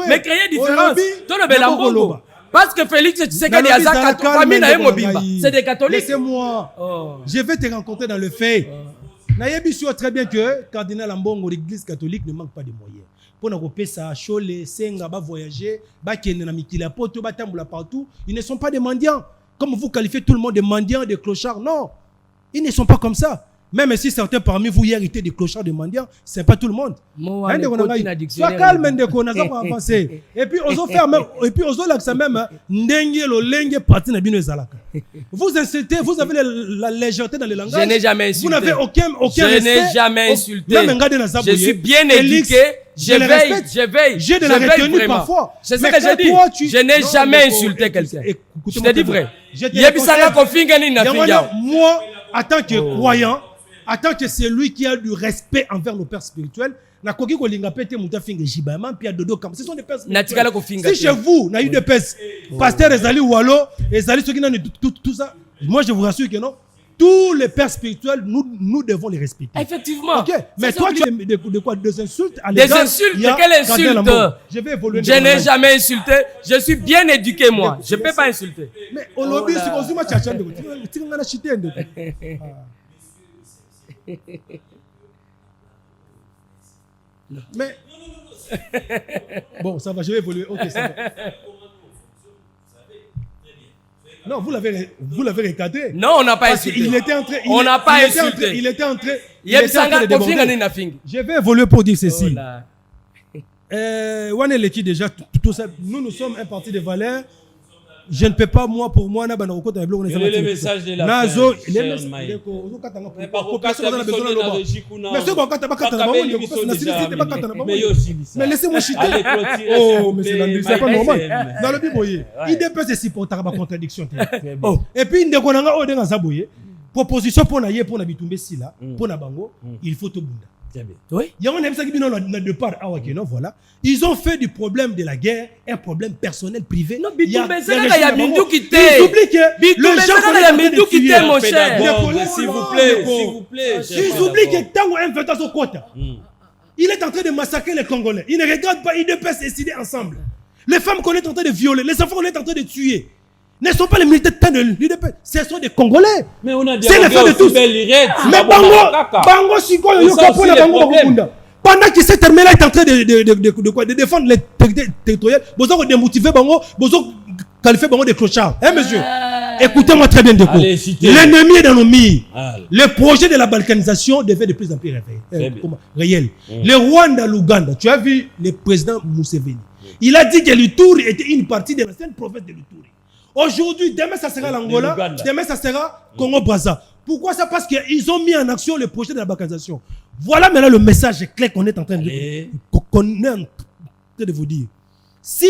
mais créer une différence. Parce que Félix Tshisekedi a sa famille na Mobimba. C'est des catholiques. Laissez-moi. Je vais te rencontrer dans le fait. Nayebi sûr très bien que cardinal Ambongo, l'église catholique ne manque pas de moyens. Pour nous couper ça, Cholet, Senga, va voyager, va kende na mikila poto, va tamboula partout. Ils ne sont pas des mendiants. Comme vous qualifiez tout le monde de mendiants, de clochards. Non. Ils ne sont pas comme ça. Même si certains parmi vous héritez des clochards, de mendiants, c'est pas tout le monde. Sois calme, Ndeko, on a avancé. Et puis, on fait même, et puis, on a même, Ndenge, le Lenge, parti na bino ezalaka. Vous insultez, vous avez la légèreté dans le langage. Je n'ai jamais insulté. Vous n'avez aucun Je respect. n'ai jamais insulté. Je suis bien éduqué. Je veille. J'ai de la retenue parfois. C'est ce que j'ai dit. Je n'ai jamais insulté quelqu'un. Je te dis vrai. Moi, en tant que croyant, en tant que celui qui a du respect envers nos pères spirituels, ce sont des pères spirituels. Si chez vous, il y a eu des pères, pasteur Ezali Oualo, Ezali, ceux qui n'ont tout ça, moi je vous rassure que non, tous les pères spirituels, nous devons les respecter. Effectivement. Ok, mais toi, tu as de quoi? Des insultes à l'égard. Des insultes? Quelle insulte? Je vais évoluer. Je n'ai jamais insulté. Je suis bien éduqué, moi. Je ne peux pas insulter. Mais au lobby, c'est comme ça. Mais bon, ça va, je vais évoluer. Ok, ça va. Non, vous l'avez recadré. Non, on n'a pas Parce insulté. qu'il était en train. On n'a pas insulté. Il était en train. Je vais évoluer pour dire ceci. Oh Waneleki déjà tout ça. Nous sommes un parti de valeurs. Je ne peux pas, pour moi, quel est le message de la Nazo, fin, cher Maï? Mais laissez-moi chiter. Oh, mais c'est pas normal. Dans le biboye, IDP c'est supporter la contradiction. Et puis ndekonanga odenga zaboye. Proposition pour na pour na bitumbe sila, pour na bango, il faut tout bunda. Oui. Voilà. Ils ont fait du problème de la guerre un problème personnel privé. Non, il y a Bindou qui t'est. Ils oublient que le gens qui t'est, mon cher. S'il vous plaît. Ils oublient que tant un fait son quota. Il est en train de massacrer les Congolais. Il ne regarde pas, il ne peut décider ensemble. Les femmes qu'on est en train de violer, les enfants qu'on est en train de tuer. Ne sont pas les militaires de l'UDP, ce sont des Congolais. Mais on a dit c'est les femmes de tous. Mais Bango Sikoyo Yokapo na Bango Bakunda. Pendant qu'il s'est terminé là, il est en train de défendre les territoriales. Bozo ko démotiver Bango, Bozo qualifier Bango de clochards. Hein monsieur? Écoutez-moi très bien Deko. L'ennemi est dans nos murs. Le projet de la balkanisation devait de plus en plus réel. Le Rwanda, l'Ouganda, tu as vu le président Museveni. Il a dit que l'Ituri était une partie de l'ancienne province de l'Ituri. Aujourd'hui, demain ça sera l'Angola, demain ça sera Congo-Brazza. Pourquoi ça? Parce qu'ils ont mis en action le projet de la balkanisation. Voilà maintenant le message clair qu'on est en train de vous dire. Si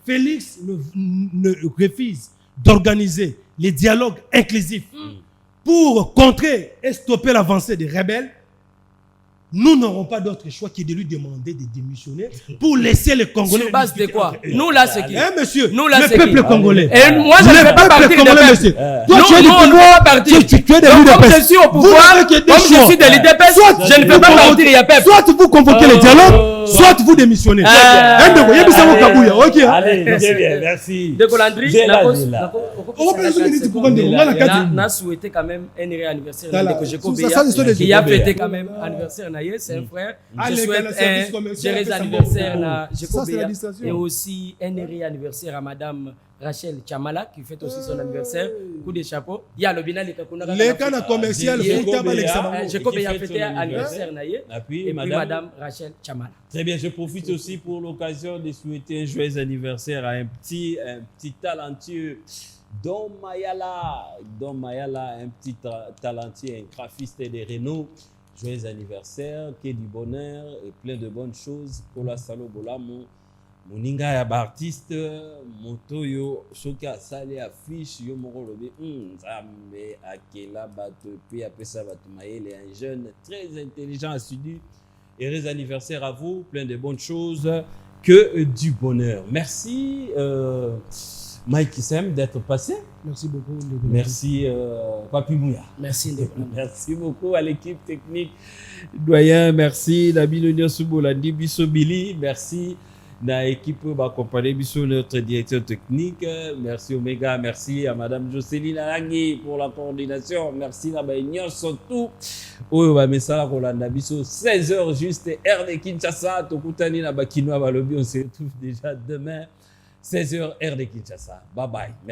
Félix ne refuse d'organiser les dialogues inclusifs pour contrer et stopper l'avancée des rebelles, nous n'aurons pas d'autre choix que de lui demander de démissionner pour laisser les Congolais. Sur base de quoi? Nous là c'est qui? Monsieur, nous là le peuple congolais. Et moi je ne vais pas partir de monsieur. Toi tu es du pouvoir, tu es de l'UDP. Comme je suis au pouvoir, comme je suis de l'UDP, je ne peux pas partir, il y a peuple. Soit vous convoquez les dialogues, soit vous démissionnez. Allez, c'est bien, merci. De Colandry, on a souhaité quand même un anniversaire de Jekobia qui a fêté quand même anniversaire. C'est un frère. Je souhaite un heureux anniversaire à Jekobia et aussi un heureux anniversaire à Madame Rachel Chamala qui fête aussi son anniversaire. Coup de chapeau. Il y a le binal et les canaux commerciaux. Jekobia a fêté anniversaire et puis Madame Rachel Chamala. Très bien, je profite aussi pour l'occasion de souhaiter un joyeux anniversaire à un petit talentueux Don Mayala, un petit talentueux, un graphiste de Renault. Joyeux anniversaire, que du bonheur et plein de bonnes choses pour la salo bolamo. Moninga ya artiste, motoyo, soka sale affiche, yo moro lobe, nzambe akela bato, puis après ça bato maele, un jeune très intelligent, assidu. Heureux anniversaire à vous, plein de bonnes choses, que du bonheur. Merci Mike Sem d'être passé. Merci beaucoup. Merci Papi Mouya. Merci. Merci beaucoup à l'équipe technique. Doyen, merci. Nabi Nonia Soubolandi, Bisso Billy, merci. Na équipe accompagné Bisso, notre directeur technique. Merci Omega, merci à Madame Jocelyne Alangui pour la coordination. Merci à Baignon surtout. Oh, bah, mais ça, la Rolanda Bisso, 16h juste, R de Kinshasa, Tokutani, na Bakinoa, Balobi, on se retrouve déjà demain. 16h, R de Kinshasa. Bye bye. Merci.